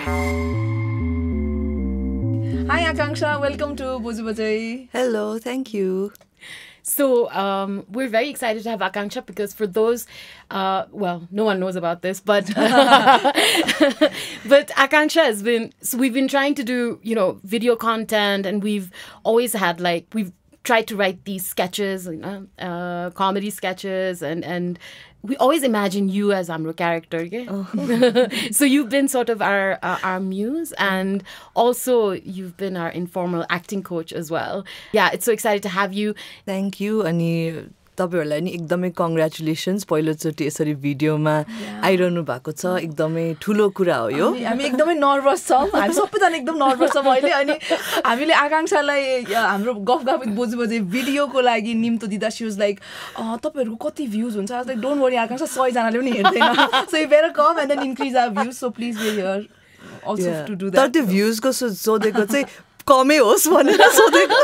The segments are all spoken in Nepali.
Hi Akanksha, welcome to Boju Bajai. Hello, thank you. So we're very excited to have Akanksha because for those, well, no one knows about this, but but Akanksha has been, so we've been trying to do, you know, video content, and we've always had we've tried to write these sketches, you know, comedy sketches, and we always imagine you as our character, yeah? Oh. So you've been sort of our muse, and also you've been our informal acting coach as well. Yeah, it's so excited to have you. Thank you. अनि तपाईहरुलाई नि एकदमै कंग्रेचुलेशन्स पहिलोचोटी यसरी भिडियोमा आइरहनु भएको छ एकदमै ठुलो कुरा हो यो हामी एकदमै नर्भस छौं हामी सबैजना एकदम नर्भस छौं अहिले अनि हामीले आकांक्षालाई हाम्रो गफ गफ विथ बोजु बजे भिडियोको लागि निम्तो दिदा शी वाज लाइक तपाईहरुको कति भ्यूज हुन्छ लाइक डोन्ट वरी आकांक्षा 100 जनाले पनि हेर्दैन so you better come and then increase our views so please be here also to do that तर त्यो भ्यूजको सोधेको चाहिँ कमै होस् भनेर सोधेको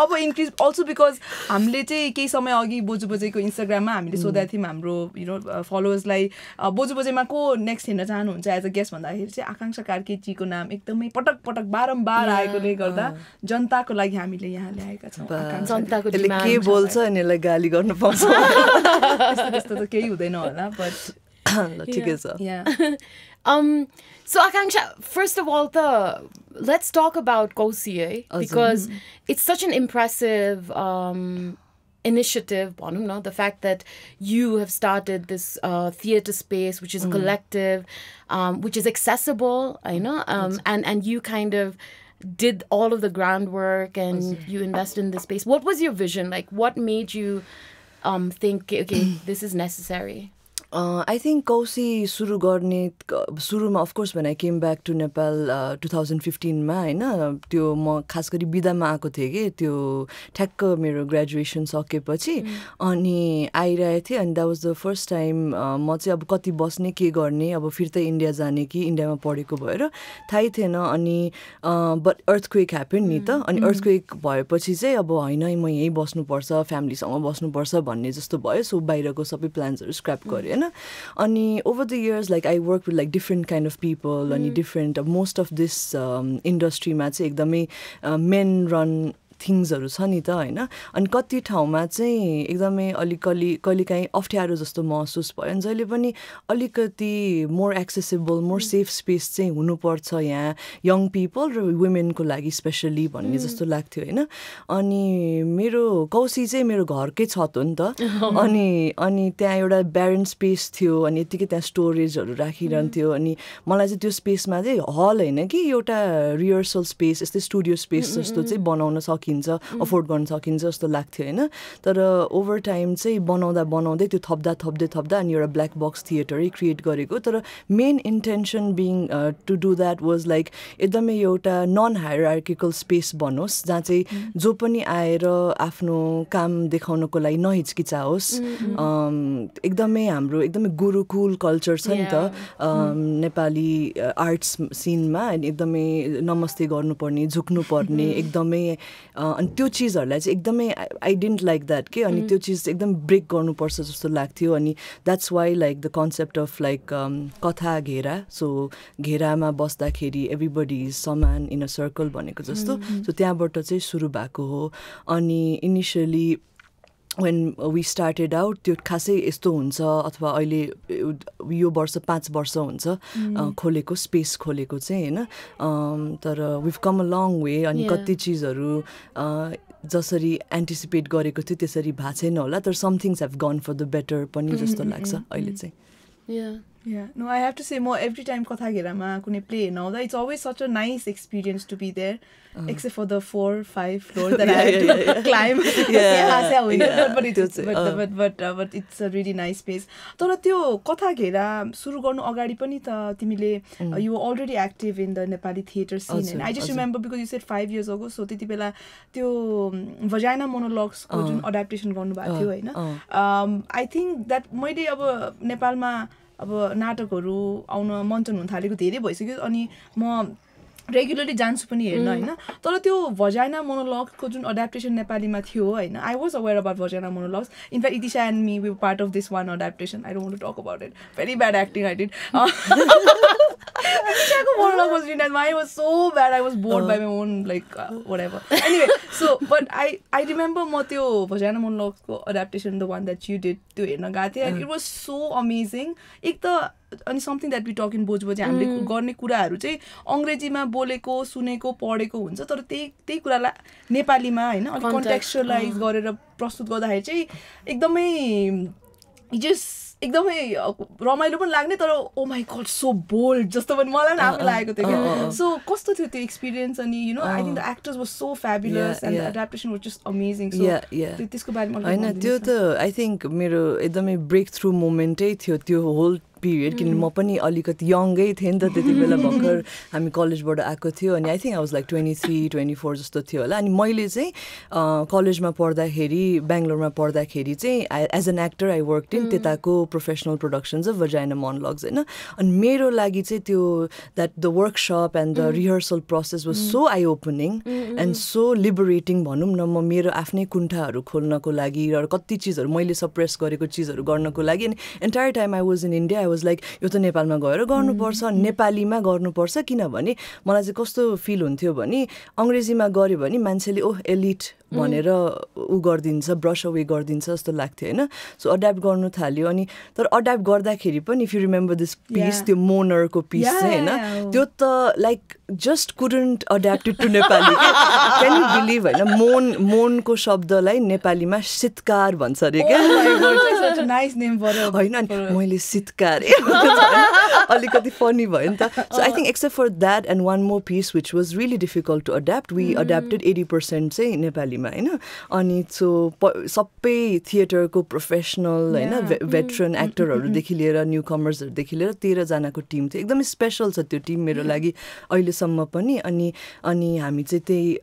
अब इन्क्रिज अल्सो बिकज हामीले चाहिँ केही समय अघि बोजु बजेको इन्स्टाग्राममा हामीले सोधेका थियौँ हाम्रो यु नो फलोवर्सलाई बोजु बजेमा को नेक्स्ट हेर्न चाहनुहुन्छ एज अ गेस्ट भन्दाखेरि चाहिँ आकांक्षा कार्कीजीको नाम एकदमै पटक पटक बारम्बार आएकोले गर्दा जनताको लागि हामीले यहाँ ल्याएका छौँ जनताको के बोल्छ अनि यसलाई गाली गर्न पाउँछ त्यस्तो त केही हुँदैन होला बट ठिकै छ So Akanksha, first of all, let's talk about Kosi, because it's such an impressive initiative. The fact that you have started this theatre space, which is collective, which is accessible, I know, and you kind of did all of the groundwork and you invested in this space. What was your vision? Like, what made you think, okay, this is necessary? I think Kosi सुरु गर्ने सुरुमा of course when I came back to Nepal 2015 मा हैन त्यो म खास गरी बिदामा आएको थिए के त्यो ठ्याक्क मेरो ग्रेजुएसन सकेपछि अनि आइरहेको थिए अनि that was the first time म चाहिँ अब कति बस्ने के गर्ने अब फिर्तै इन्डिया जाने कि इन्डियामा पढेको भएर थाहै थिएन अनि but earthquake happened नि त अनि earthquake भएपछि चाहिँ अब हैन म यही बस्नुपर्छ फ्यामिलीसँग बस्नुपर्छ भन्ने जस्तो भयो सो बाहिरको सबै प्लान्सहरु स्क्रैप गरे अनि over the years like I worked with like different kind of people अनि different most of this industry मा चाहिँ एकदमै men run थिङ्सहरु छ नि त हैन अनि कति ठाउँमा चाहिँ एकदमै कहिलेकाहीँ अप्ठ्यारो जस्तो महसुस भयो अनि जहिले पनि अलिकति more accessible more safe space चाहिँ हुनुपर्छ यहाँ यङ पिपल र वुमेनको लागि स्पेशली भन्ने जस्तो लाग्थ्यो हैन अनि मेरो कौसी चाहिँ मेरो घरकै छत हो नि त अनि त्यहाँ एउटा ब्यारन स्पेस थियो अनि यतिकै त्यहाँ स्टोरेजहरु राखिरहन्थ्यो अनि मलाई चाहिँ त्यो स्पेसमा चाहिँ हल हैन कि एउटा रिहर्सल स्पेस यस्तै स्टुडियो स्पेस जस्तो चाहिँ बनाउन सकिन्छ अफोर्ड गर्न सकिन्छ जस्तो लाग्थ्यो हैन तर ओभर टाइम चाहिँ बनाउँदै त्यो थप्दा अनि एउटा ब्ल्याक बक्स थिएटरै क्रिएट गरेको तर main intention being to do that was like एकदमै एउटा नन हायरार्किकल स्पेस बनोस् जहाँ चाहिँ जो पनि आएर आफ्नो काम देखाउनको लागि नहिचकिचाओस् एकदमै हाम्रो एकदमै गुरुकुल कल्चर छ नि त नेपाली आर्ट्स सिनमा अनि एकदमै नमस्ते गर्नुपर्ने झुक्नुपर्ने एकदमै अनि त्यो चीजहरुलाई चाहिँ एकदमै आई डिडन्ट लाइक दैट के अनि त्यो चीज एकदम ब्रेक गर्नुपर्छ जस्तो लाग्थ्यो अनि that's why like the concept of like Katha Ghera so घेरामा बस्दाखेरि एभ्रीबडी इज समान इन अ सर्कल भनेको जस्तो सो त्यहाँबाट चाहिँ सुरु भएको हो अनि initially when we started out त्यो खासै यस्तो हुन्छ अथवा अहिले यो वर्ष 5 वर्ष हुन्छ खोलेको स्पेस खोलेको चाहिँ हैन तर we've come a long way अनि कति चीजहरु जसरी एन्टिसिपेट गरेको थियो त्यसरी भएको छैन होला तर some things have gone for the better पनि जस्तो लाग्छ अहिले चाहिँ Yeah, no, I have to say more every time Katha Ghera ma kune play and all that. It's always such a nice experience to be there, except for the 4-5 floor that I have to climb. But it's a really nice space. तर त्यो Katha Ghera सुरु गर्नु अगाडि पनि त तिमीले you were already active in the Nepali theatre scene. And I just remember because you said 5 years ago, so त्यति बेला त्यो Vagina Monologues को जुन adaptation गर्नु भएको थियो हैन. I think that मैले अब नेपालमा अब नाटकहरु आउन मञ्चन हुन थालेको धेरै भइसक्यो अनि म रेगुलरली जान्छु पनि हेर्न हैन तर त्यो Vagina Monologues को जुन adaptation नेपालीमा थियो हैन I was aware about Vagina Monologues in fact Itisha and me we were part of this one adaptation I don't want to talk about it very bad acting I did Itishaको monologue was really nice. Mine was so bad. I was bored by my own, like, whatever. Anyway, so, but I remember mo tyo Vagina Monologues ko adaptation, the one that you did, to हेर्न गएको थिएँ, and it was so amazing. एक त अनि something that we talk in Boju Bajai, हामीले गर्ने कुराहरू चाहिँ अङ्ग्रेजीमा बोलेको, सुनेको, पढेको हुन्छ, तर त्यही कुरालाई नेपालीमा हैन अलि कन्टेक्चुअलाइज गरेर प्रस्तुत गर्दाखेरि चाहिँ एकदमै एकदमै रमाइलो पनि लाग्ने, तर ओ माई गॉड सो बोल्ड जस्तो पनि मलाई पनि आफै लागेको थियो के. सो कस्तो थियो त्यो एक्सपिरियन्स? अनि you know I think the actors was so fabulous and the adaptation was just amazing. So त्यसको बारेमा हैन, त्यो त आई थिंक मेरो एकदमै ब्रेक थ्रु मोमेन्टै थियो त्यो होल पिरियड. किन म पनि अलिकति यङ्गै थिएँ नि त त्यति बेला, भर्खर हामी कलेजबाट आएको थियो, अनि I think I was like 23-24 जस्तो थियो होला. अनि मैले चाहिँ कलेजमा पढ्दाखेरि, बेङ्गलोरमा पढ्दाखेरि चाहिँ as an actor I work in त्यताको professional productions of Vagina Monologues होइन. अनि मेरो लागि चाहिँ त्यो that the workshop and the rehearsal process was so eye opening and so liberating भनौँ न. म मेरो आफ्नै कुण्ठाहरू खोल्नको लागि र कति चिजहरू मैले सप्रेस गरेको चिजहरू गर्नको लागि, अनि entire time I was in India was like यो त नेपालमा गएर गर्नुपर्छ, नेपालीमा गर्नुपर्छ. किनभने मलाई चाहिँ कस्तो फिल हुन्थ्यो भने अङ्ग्रेजीमा गऱ्यो भने मान्छेले ओह एलिट भनेर उ गरिदिन्छ, ब्रस अवे गरिदिन्छ जस्तो लाग्थ्यो होइन. सो अड्याप्ट गर्नु थाल्यो. अनि तर अड्याप्ट गर्दाखेरि पनि if you remember this piece, त्यो मोनरको पिस चाहिँ होइन, त्यो त like just couldn't adapt to Nepali. Can you believe होइन, मोनको शब्दलाई नेपालीमा शीतकार भन्छ अरे क्या होइन. मैले शीतकार अलिकति फनी भयो नि त. So I think except for that and one more piece which was really difficult to adapt, we adapted 80% चाहिँ नेपालीमा होइन. अनि सो सबै थिएटरको प्रोफेसनल होइन भेटरन एक्टरहरूदेखि लिएर न्यू कमर्सहरूदेखि लिएर 13 जनाको टिम थियो. एकदमै स्पेसल छ त्यो टिम मेरो लागि अहिलेसम्म पनि. अनि हामी चाहिँ त्यही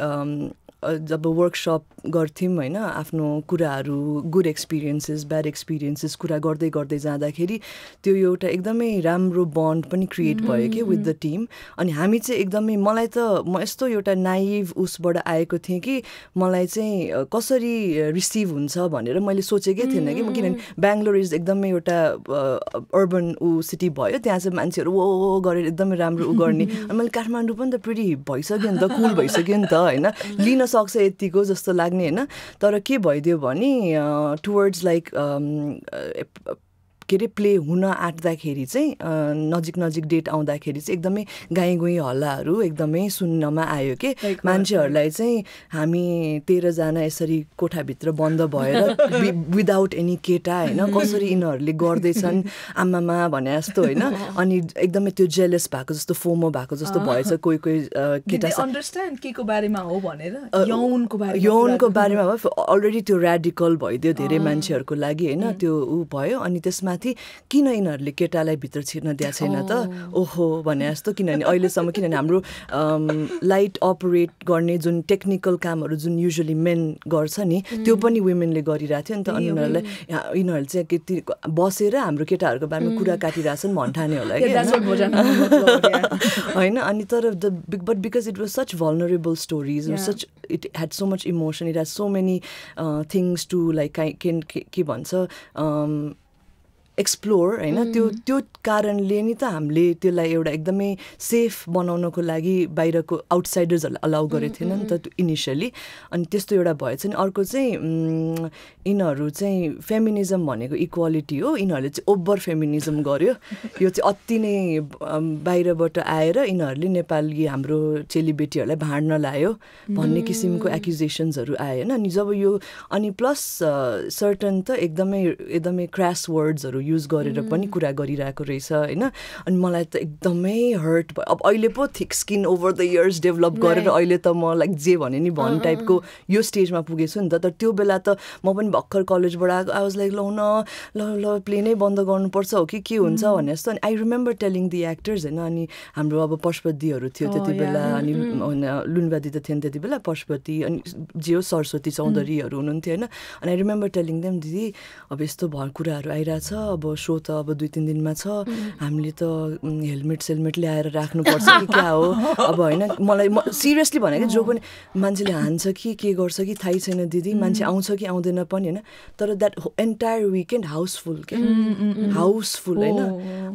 जब वर्कसप गर्थ्यौँ होइन, आफ्नो कुराहरू, गुड एक्सपिरियन्सेस, ब्याड एक्सपिरियन्सेस कुरा गर्दै गर्दै जाँदाखेरि त्यो एउटा एकदमै राम्रो बन्ड पनि क्रिएट भयो कि विथ द टिम. अनि हामी चाहिँ एकदमै, मलाई त म यस्तो एउटा नाइभ उसबाट आएको थिएँ कि मलाई चाहिँ कसरी रिसिभ हुन्छ भनेर मैले सोचेकै थिएन कि. किनभने बेङ्गलोर इज एकदमै एउटा अर्बन सिटी भयो, त्यहाँ चाहिँ मान्छेहरू वो गरेर एकदमै राम्रो गर्ने. अनि मैले काठमाडौँ पनि त प्रिटी भइसक्यो नि त, कुल भइसक्यो नि त होइन, लिन सक्छ यतिको जस्तो लाग्ने होइन. तर के भइदियो भने टुवर्ड्स लाइक के अरे प्ले हुन आँट्दाखेरि चाहिँ नजिक डेट आउँदाखेरि चाहिँ एकदमै गाई हल्लाहरू एकदमै सुन्नमा आयो कि मान्छेहरूलाई चाहिँ हामी 13 जना यसरी कोठाभित्र बन्द भएर विदाउट एनी केटा होइन, कसरी यिनीहरूले गर्दैछन् आमामा भने जस्तो होइन. अनि एकदमै त्यो जेलस भएको जस्तो, फोमो भएको जस्तो भएछ. कोही केटा अन्डरस्ट्यान्ड के को बारेमा हो भनेर, यौनको बारेमा भयो. अलरेडी त्यो रेडिकल भइदियो धेरै मान्छेहरूको लागि होइन, त्यो ऊ भयो. अनि त्यसमा किन यिनीहरूले केटालाई भित्र छिर्न दिएको छैन त ओहो भने जस्तो. किनभने अहिलेसम्म किनभने हाम्रो लाइट अपरेट गर्ने जुन टेक्निकल कामहरू जुन युजुअली मेन गर्छ नि, त्यो पनि वुमेनले गरिरहेको थियो नि त. अनि यिनीहरूले चाहिँ के बसेर हाम्रो केटाहरूको बारेमा कुरा काटिरहेछन् भन्ठाने होला कि होइन. अनि तर but because it was such vulnerable stories, such it had so much emotion, it had so many things to like के भन्छ एक्सप्लोर होइन. त्यो कारणले नि त हामीले त्यसलाई एउटा एकदमै सेफ बनाउनको लागि बाहिरको आउटसाइडर्सहरूलाई अलाउ गरेको थिएन नि त इनिसियली. अनि त्यस्तो एउटा भएछ नि. अर्को चाहिँ यिनीहरू चाहिँ फेमिनिजम भनेको इक्वालिटी हो, यिनीहरूले चाहिँ ओभर फेमिनिजम गर्यो. यो चाहिँ अति नै बाहिरबाट आएर यिनीहरूले नेपाली हाम्रो चेलीबेटीहरूलाई भाँड्न लायो भन्ने किसिमको एक्युजेसन्सहरू आयो होइन. अनि जब यो अनि प्लस सर्टन त एकदमै क्रास वर्ड्सहरू युज गरेर पनि कुरा गरिरहेको रहेछ होइन. अनि मलाई त एकदमै हर्ट भयो. अब अहिले पो thick skin over the years develop गरेर अहिले त म लाइक जे भने नि भन्ने टाइपको यो स्टेजमा पुगेछु नि त. तर त्यो बेला त म पनि भर्खर कलेजबाट आएको, आई वाज लाइक ल प्लेनै बन्द गर्नुपर्छ हो कि के हुन्छ भने जस्तो. अनि I remember telling the actors होइन. अनि हाम्रो अब पशुपतिहरू थियो त्यति बेला, अनि लुनबादी त थिएन त्यति बेला, पशुपति अनि जे हो सरस्वती चौधरीहरू हुनुहुन्थ्यो होइन. अनि आई रिमेम्बर टेलिङ देम दिदी अब यस्तो कुराहरू आइरहेछ, अब सो त अब 2-3 दिनमा छ, हामीले त हेलमेट ल्याएर राख्नुपर्छ कि क्या हो अब होइन. मलाई सिरियसली भने कि जो पनि मान्छेले हान्छ कि के गर्छ कि थाहै छैन दिदी, मान्छे आउँछ कि आउँदैन पनि होइन. तर द्याट एन्टायर विकेन्ड हाउसफुल क्या, हाउसफुल होइन.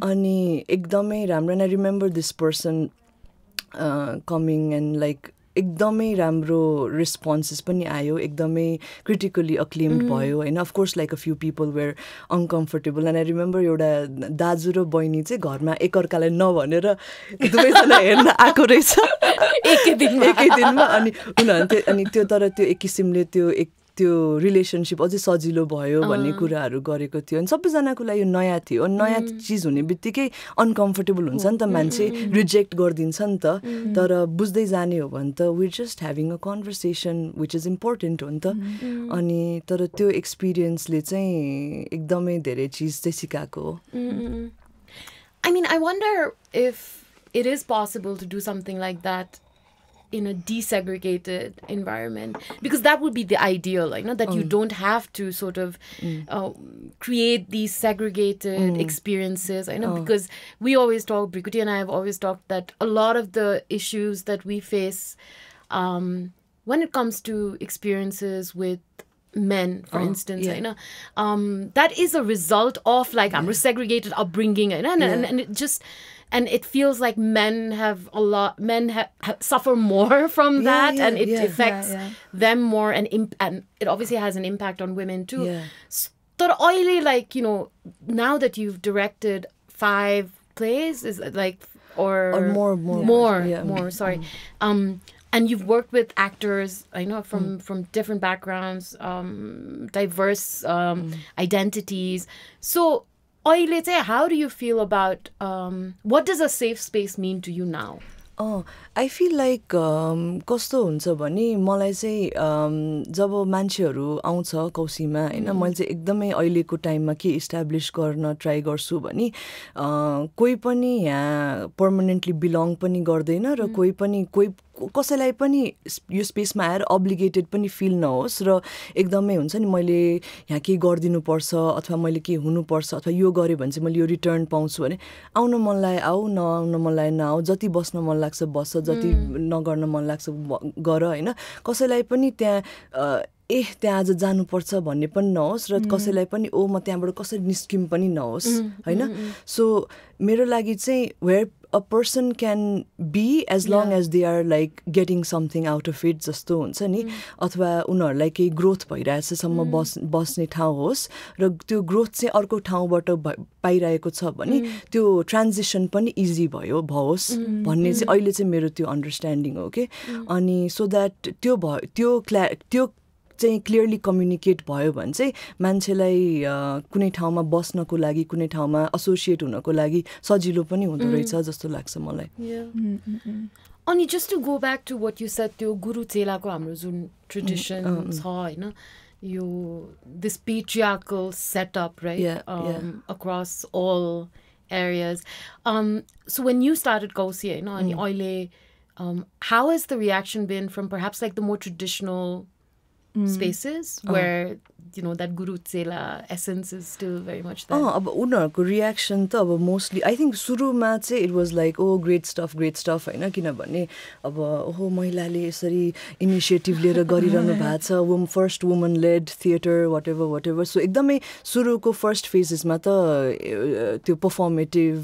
अनि एकदमै राम्रो. And I remember this person coming and like एकदमै राम्रो रेस्पोन्सेस पनि आयो, एकदमै क्रिटिकली अक्लेम्ड भयो होइन. Of course like a few people were uncomfortable. And I remember एउटा दाजु र बहिनी चाहिँ घरमा एकअर्कालाई नभनेर दुवैजना हेर्न आएको रहेछ एकै दिनमा. अनि उनीहरू अनि त्यो तर त्यो एक किसिमले त्यो रिलेसनसिप अझै सजिलो भयो भन्ने कुराहरू गरेको थियो. अनि सबैजनाको लागि यो नयाँ थियो. अनि नयाँ चिज हुने बित्तिकै अनकम्फर्टेबल हुन्छ नि त, मान्छे रिजेक्ट गरिदिन्छ नि त. तर बुझ्दै जाने हो भने त we just having a conversation which is important हो नि त. अनि तर त्यो एक्सपिरियन्सले चाहिँ एकदमै धेरै चिज चाहिँ सिकाएको हो. I mean, I wonder if it is possible to do something like that in a desegregated environment, because that would be the ideal, you know, that you don't have to sort of create these segregated experiences. I know because we always talk, Brikuti and I have always talked that a lot of the issues that we face when it comes to experiences with men, for instance, you know, that is a result of like our segregated upbringing, you know, and it just. And it feels like men suffer more from that, and it affects them more, and it obviously has an impact on women too. So, like, you know, now that you've directed 5 plays, is it like or more? Sorry, and you've worked with actors, I know, from different backgrounds, diverse identities. So. How do you feel about what does a safe space mean to you now? I feel like कस्तो हुन्छ भने मलाई चाहिँ जब मान्छेहरू आउँछ कौसीमा होइन, मैले चाहिँ एकदमै अहिलेको टाइममा के इस्टाब्लिस गर्न ट्राई गर्छु भने कोही पनि यहाँ पर्मानेन्टली बिलोङ पनि गर्दैन र कोही कसैलाई पनि यो स्पेसमा आएर अब्लिगेटेड पनि फिल नहोस् र एकदमै हुन्छ नि मैले यहाँ केही गरिदिनुपर्छ अथवा मैले के हुनुपर्छ अथवा यो गरेँ भने चाहिँ मैले यो रिटर्न पाउँछु भने आउन मनलाई आऊ, नआउन मनलाई नआऊ, जति बस्न मन लाग्छ बस्छ, जति नगर्न मन लाग्छ गर होइन. कसैलाई पनि त्यहाँ त्यहाँ आज जानुपर्छ भन्ने पनि नहोस् र कसैलाई पनि म त्यहाँबाट कसरी निस्किम पनि नहोस् होइन. सो मेरो लागि चाहिँ where a person can be as long as they are like getting something out of it जस्तो हुन्छ नि, अथवा उनीहरूलाई केही ग्रोथ भइरहेछसम्म बस्ने ठाउँ होस् र त्यो ग्रोथ चाहिँ अर्को ठाउँबाट पाइरहेको छ भने त्यो ट्रान्जिसन पनि इजी भओस् भन्ने चाहिँ अहिले चाहिँ मेरो त्यो अन्डरस्ट्यान्डिङ हो कि. अनि सो द्याट त्यो चाहिँ क्लियरली कम्युनिकेट भयो भने चाहिँ मान्छेलाई कुनै ठाउँमा बस्नको लागि कुनै ठाउँमा एसोसिएट हुनको लागि सजिलो पनि हुँदो रहेछ जस्तो लाग्छ मलाई. अनि just to go back to what you said, त्यो गुरु चेलाको हाम्रो जुन ट्रेडिसन छ हैन, यो this patriarchal setup right across all areas. So when you started Kausi हैन, अनि अहिले how has the reaction been from perhaps like the more traditional spaces where you know that Guru Tsela essence is still very much there? अब उनीहरूको रियाक्सन त अब मोस्टली आई थिङ्क सुरुमा चाहिँ it was like great stuff होइन, किनभने अब महिलाले यसरी इनिसिएटिभ लिएर गरिरहनु भएको छ, first woman led theatre whatever. So एकदमै सुरुको फर्स्ट फेजेसमा त त्यो पर्फर्मेटिभ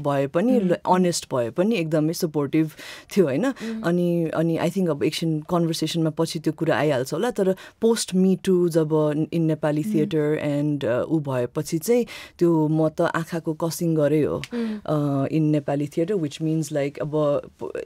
भए पनि अनेस्ट भए पनि एकदमै सपोर्टिभ थियो होइन. अनि आई थिङ्क अब एकछिन कन्भर्सेसनमा पछि त्यो कुरा आइहाल्छ होला. तर पोस्ट मी टू जब इन नेपाली थिएटर एन्ड ऊ भएपछि चाहिँ त्यो म त आँखाको कसिङ गरेँ हो in Nepali theatre, which means like अब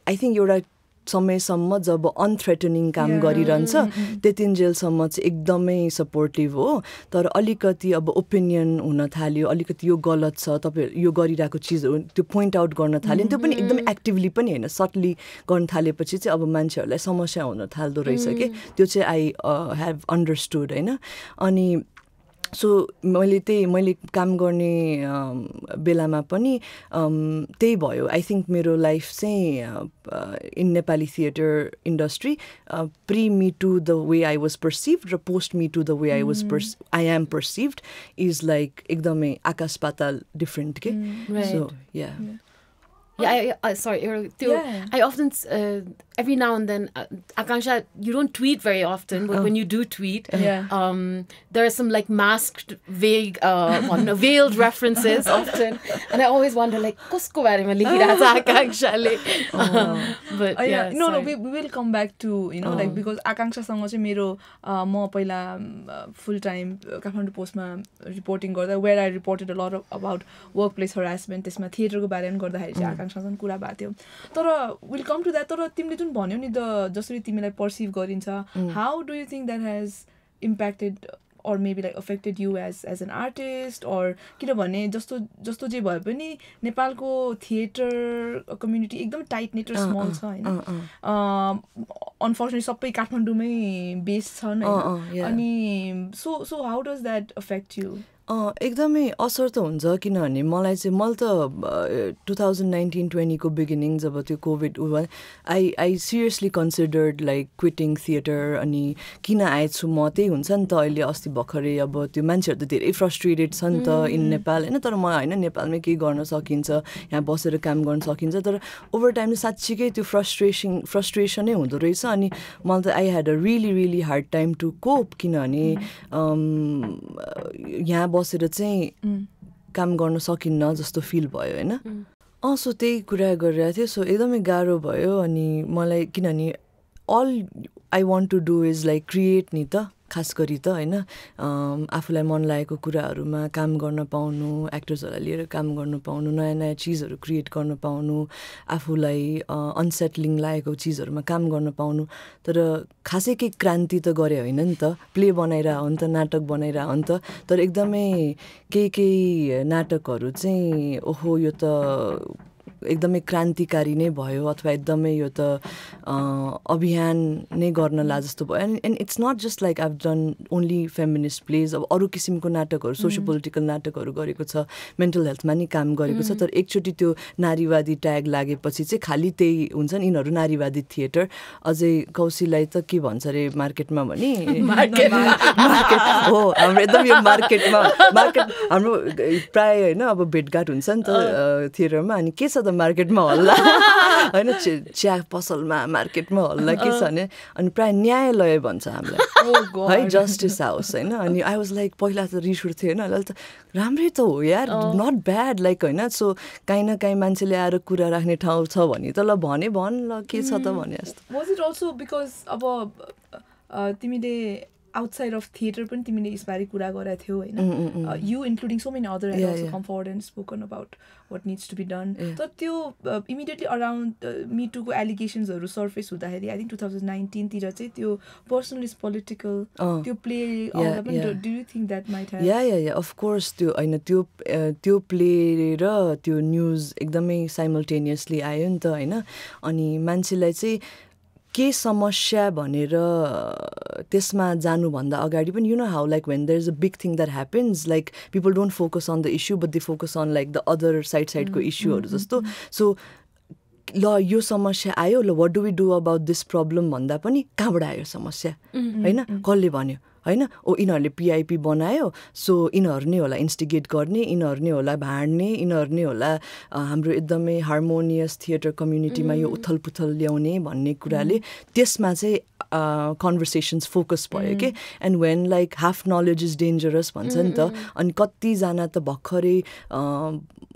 आई थिङ्क एउटा समयसम्म जब अनथ्रेटनिङ काम गरिरहन्छ त्यतिन्जेलसम्म चाहिँ एकदमै सपोर्टिभ हो. तर अलिकति अब ओपिनियन हुन थाल्यो, अलिकति यो गलत छ, तपाईँ यो गरिरहेको चिजहरू त्यो पोइन्ट आउट गर्न थाल्यो, त्यो पनि एकदमै एक्टिभली पनि होइन, सटली गर्न थालेपछि चाहिँ अब मान्छेहरूलाई समस्या हुन थाल्दो रहेछ कि. त्यो चाहिँ आई हेभ अन्डरस्टुड होइन. अनि सो मैले काम गर्ने बेलामा पनि त्यही भयो. आई थिङ्क मेरो लाइफ चाहिँ in Nepali theatre industry pre me to the way I was perceived र post me to the way I am perceived is like एकदमै आकाश पाताल डिफ्रेन्ट के. So yeah Sorry. I often, every now and then, Akanchha, you don't tweet very often, but when you do tweet, there are some like masked, vague, veiled references often, and I always wonder like, kosko barema lekhiरहेछ Akanchhaले. But no, we will come back to like because Akanchhaसँग चाहिँ मेरो म पहिला full time Kathmandu postमा reporting गर्दा where I reported a lot about workplace harassment, त्यसमा थिएटरको बारेमा गर्दाखेरि चाहिँ आकांक्षासँग कुरा भएको थियो. तर विल कम टु द्याट. तर तिमीले जुन भन्यौ नि जसरी तिमीलाई पर्सिभ गरिन्छ, how do you think that has impacted or maybe like affected you as an artist, or किनभने जस्तो जे भए पनि नेपालको थिएटर कम्युनिटी एकदम टाइट नेट र स्मल छ हैन. अनफर्चुनेटली सबै काठमाडौँमै बेस छन् हैन. अनि so how does that affect you? एकदमै असर त हुन्छ, किनभने मैले त 2019-20 को बिगिनिङ जब त्यो covid I seriously considered like quitting theatre. अनि किन आएछु म त्यही हुन्छ नि त. अहिले अस्ति भर्खरै अब त्यो मान्छेहरू त धेरै फ्रस्ट्रेटेड छ नि त इन नेपाल हैन. तर मलाई होइन नेपालमै केही गर्न सकिन्छ, यहाँ बसेर काम गर्न सकिन्छ. तर ओभर टाइम साँच्चीकै त्यो फ्रस्ट्रेसनै हुँदो रहेछ. अनि मलाई त I had a really hard time to cope, किनभने यहाँ बसेर चाहिँ काम गर्न सकिन्न जस्तो फिल भयो हैन. सो त्यही कुरा गरिरहेको थियो. सो एकदमै गाह्रो भयो. अनि मलाई किनभने all I want to do is like create नि त, खास गरी त हैन. आफूलाई मन लागेको कुराहरूमा काम गर्न पाउनु, एक्टर्सहरूलाई लिएर काम गर्न पाउनु, नयाँ नयाँ चिजहरू क्रिएट गर्न पाउनु, आफूलाई अनसेटलिङ लागेको चिजहरूमा काम गर्न पाउनु. तर खासै केही क्रान्ति त गरे होइन नि त. प्ले बनाइरह हो नि त, नाटक बनाइरह हो नि त. तर एकदमै केही नाटकहरू चाहिँ ओहो यो त एकदमै क्रान्तिकारी नै भयो, अथवा एकदमै यो त अभियान नै गर्न ला जस्तो भयो. And it's not just like I've done only feminist plays. अब अरू किसिमको नाटकहरू, सोसियो पोलिटिकल नाटकहरू गरेको छ, मेन्टल हेल्थमा नि काम गरेको छ. तर एकचोटि त्यो नारीवादी ट्याग लागेपछि चाहिँ खालि त्यही हुन्छ नि, यिनीहरू नारीवादी थिएटर. अझै कौशीलाई त के भन्छ अरे मार्केटमा भने मार्केट हो हाम्रो एकदम यो मार्केट हाम्रो प्राय होइन अब भेटघाट हुन्छ नि त थिएटरमा. अनि के छ त मार्केटमा हल्ला होइन, चिया पसलमा मार्केटमा हल्ला के छ भने, अनि प्रायः न्यायालय भन्छ हामीलाई है, जस्टिस हाउस होइन. अनि आई वाज लाइक पहिला त रिस उठ्थ्यो होइन, अहिले त राम्रै त हो यार, नट ब्याड लाइक होइन. सो काहीँ न काहीँ मान्छेले आएर कुरा राख्ने ठाउँ छ भने त ल भन ल के छ त भने जस्तो. वाज इट अल्सो बिकज अब तिमीले outside of theatre पनि तिमीले यसबारे कुरा गरेको थियौ हैन. You including so many other have also come forward and spoken about what needs to be done. तर त्यो immediately around Me Too को allegations हरू surface हुँदाखेरि I think 2019 तिर चाहिँ त्यो personal is political त्यो play आउँदा पनि do you think that might have? Yeah, of course. त्यो हैन त्यो play र त्यो news एकदमै simultaneously आयो नि त हैन. अनि मान्छेलाई चाहिँ के समस्या भनेर त्यसमा जानुभन्दा अगाडि पनि you know how like when there's a big thing that happens, like people don't focus on the issue but they focus on like the other side को इस्युहरू जस्तो. सो ल यो समस्या आयो, ल what do we do about this problem भन्दा पनि कहाँबाट आयो समस्या हैन, कसले भन्यो हैन, यिनीहरूले पिआइपी बनायो, सो यिनीहरू नै होला इन्स्टिगेट गर्ने, यिनीहरू नै होला भाड्ने, यिनीहरू नै होला हाम्रो एकदमै हार्मोनियस थिएटर कम्युनिटीमा यो उथलपुथल ल्याउने भन्ने कुराले त्यसमा चाहिँ कन्भर्सेसन्स फोकस भयो के. And when like half knowledge is dangerous भन्छ नि त. अनि कतिजना त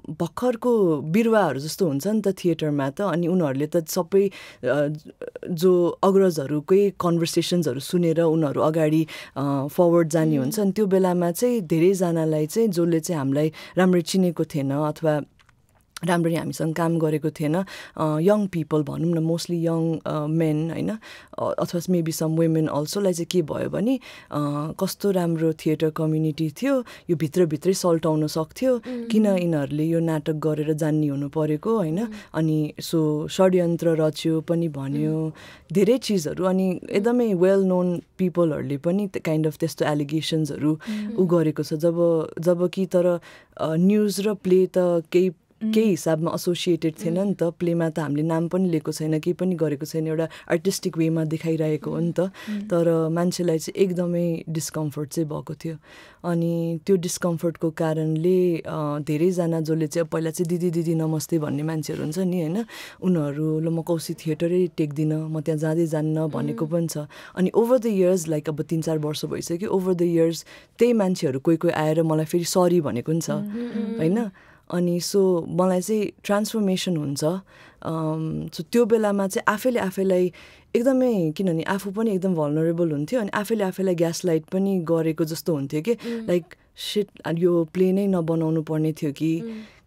भर्खरको बिरुवाहरू जस्तो हुन्छ नि त थिएटरमा त. अनि उनीहरूले त सबै जो अग्रजहरूकै कन्भर्सेसन्सहरू सुनेर उनीहरू अगाडि फरवर्ड जाने हुन्छ. अनि त्यो बेलामा चाहिँ धेरैजनालाई चाहिँ जसले चाहिँ हामीलाई राम्ररी चिनेको थिएन अथवा राम्ररी हामीसँग काम गरेको थिएन, यङ पिपल भनौँ न, मोस्टली यङ मेन होइन, अथवा मेबी सम वुमेन अल्सोलाई चाहिँ के भयो भने कस्तो राम्रो थिएटर कम्युनिटी थियो, यो भित्रभित्रै सल्टाउन सक्थ्यो, किन यिनीहरूले यो नाटक गरेर जान्ने हुनु परेको होइन. अनि सो षड्यन्त्र रच्यो पनि भन्यो धेरै चिजहरू. अनि एकदमै वेल नोन पिपलहरूले पनि काइन्ड अफ त्यस्तो एलिगेसन्सहरू गरेको छ. जब कि तर न्युज र प्ले त केही केही हिसाबमा एसोसिएटेड थिएन नि त प्लेमा त हामीले नाम पनि लिएको छैन केही पनि गरेको छैन एउटा आर्टिस्टिक वेमा देखाइरहेको हो नि त तर मान्छेलाई चाहिँ एकदमै डिस्कम्फर्ट चाहिँ भएको थियो अनि त्यो डिस्कम्फर्टको कारणले धेरैजना जसले चाहिँ पहिला चाहिँ दिदी दिदी नमस्ते भन्ने मान्छेहरू हुन्छ नि होइन उनीहरू ल म कौशी थिएटरै टेक्दिनँ म त्यहाँ जाँदै जान्न भनेको पनि छ अनि ओभर द इयर्स लाइक अब 3-4 वर्ष भइसक्यो ओभर द इयर्स त्यही मान्छेहरू कोही कोही आएर मलाई फेरि सरी भनेको नि छ होइन अनि सो मलाई चाहिँ ट्रान्सफर्मेसन हुन्छ सो त्यो बेलामा चाहिँ आफैले आफैलाई एकदमै किनभने आफू पनि एकदम भल्नरेबल हुन्थ्यो अनि आफैले आफैलाई ग्यास लाइट पनि गरेको जस्तो हुन्थ्यो कि लाइक सिट यो प्ले नै नबनाउनु पर्ने थियो कि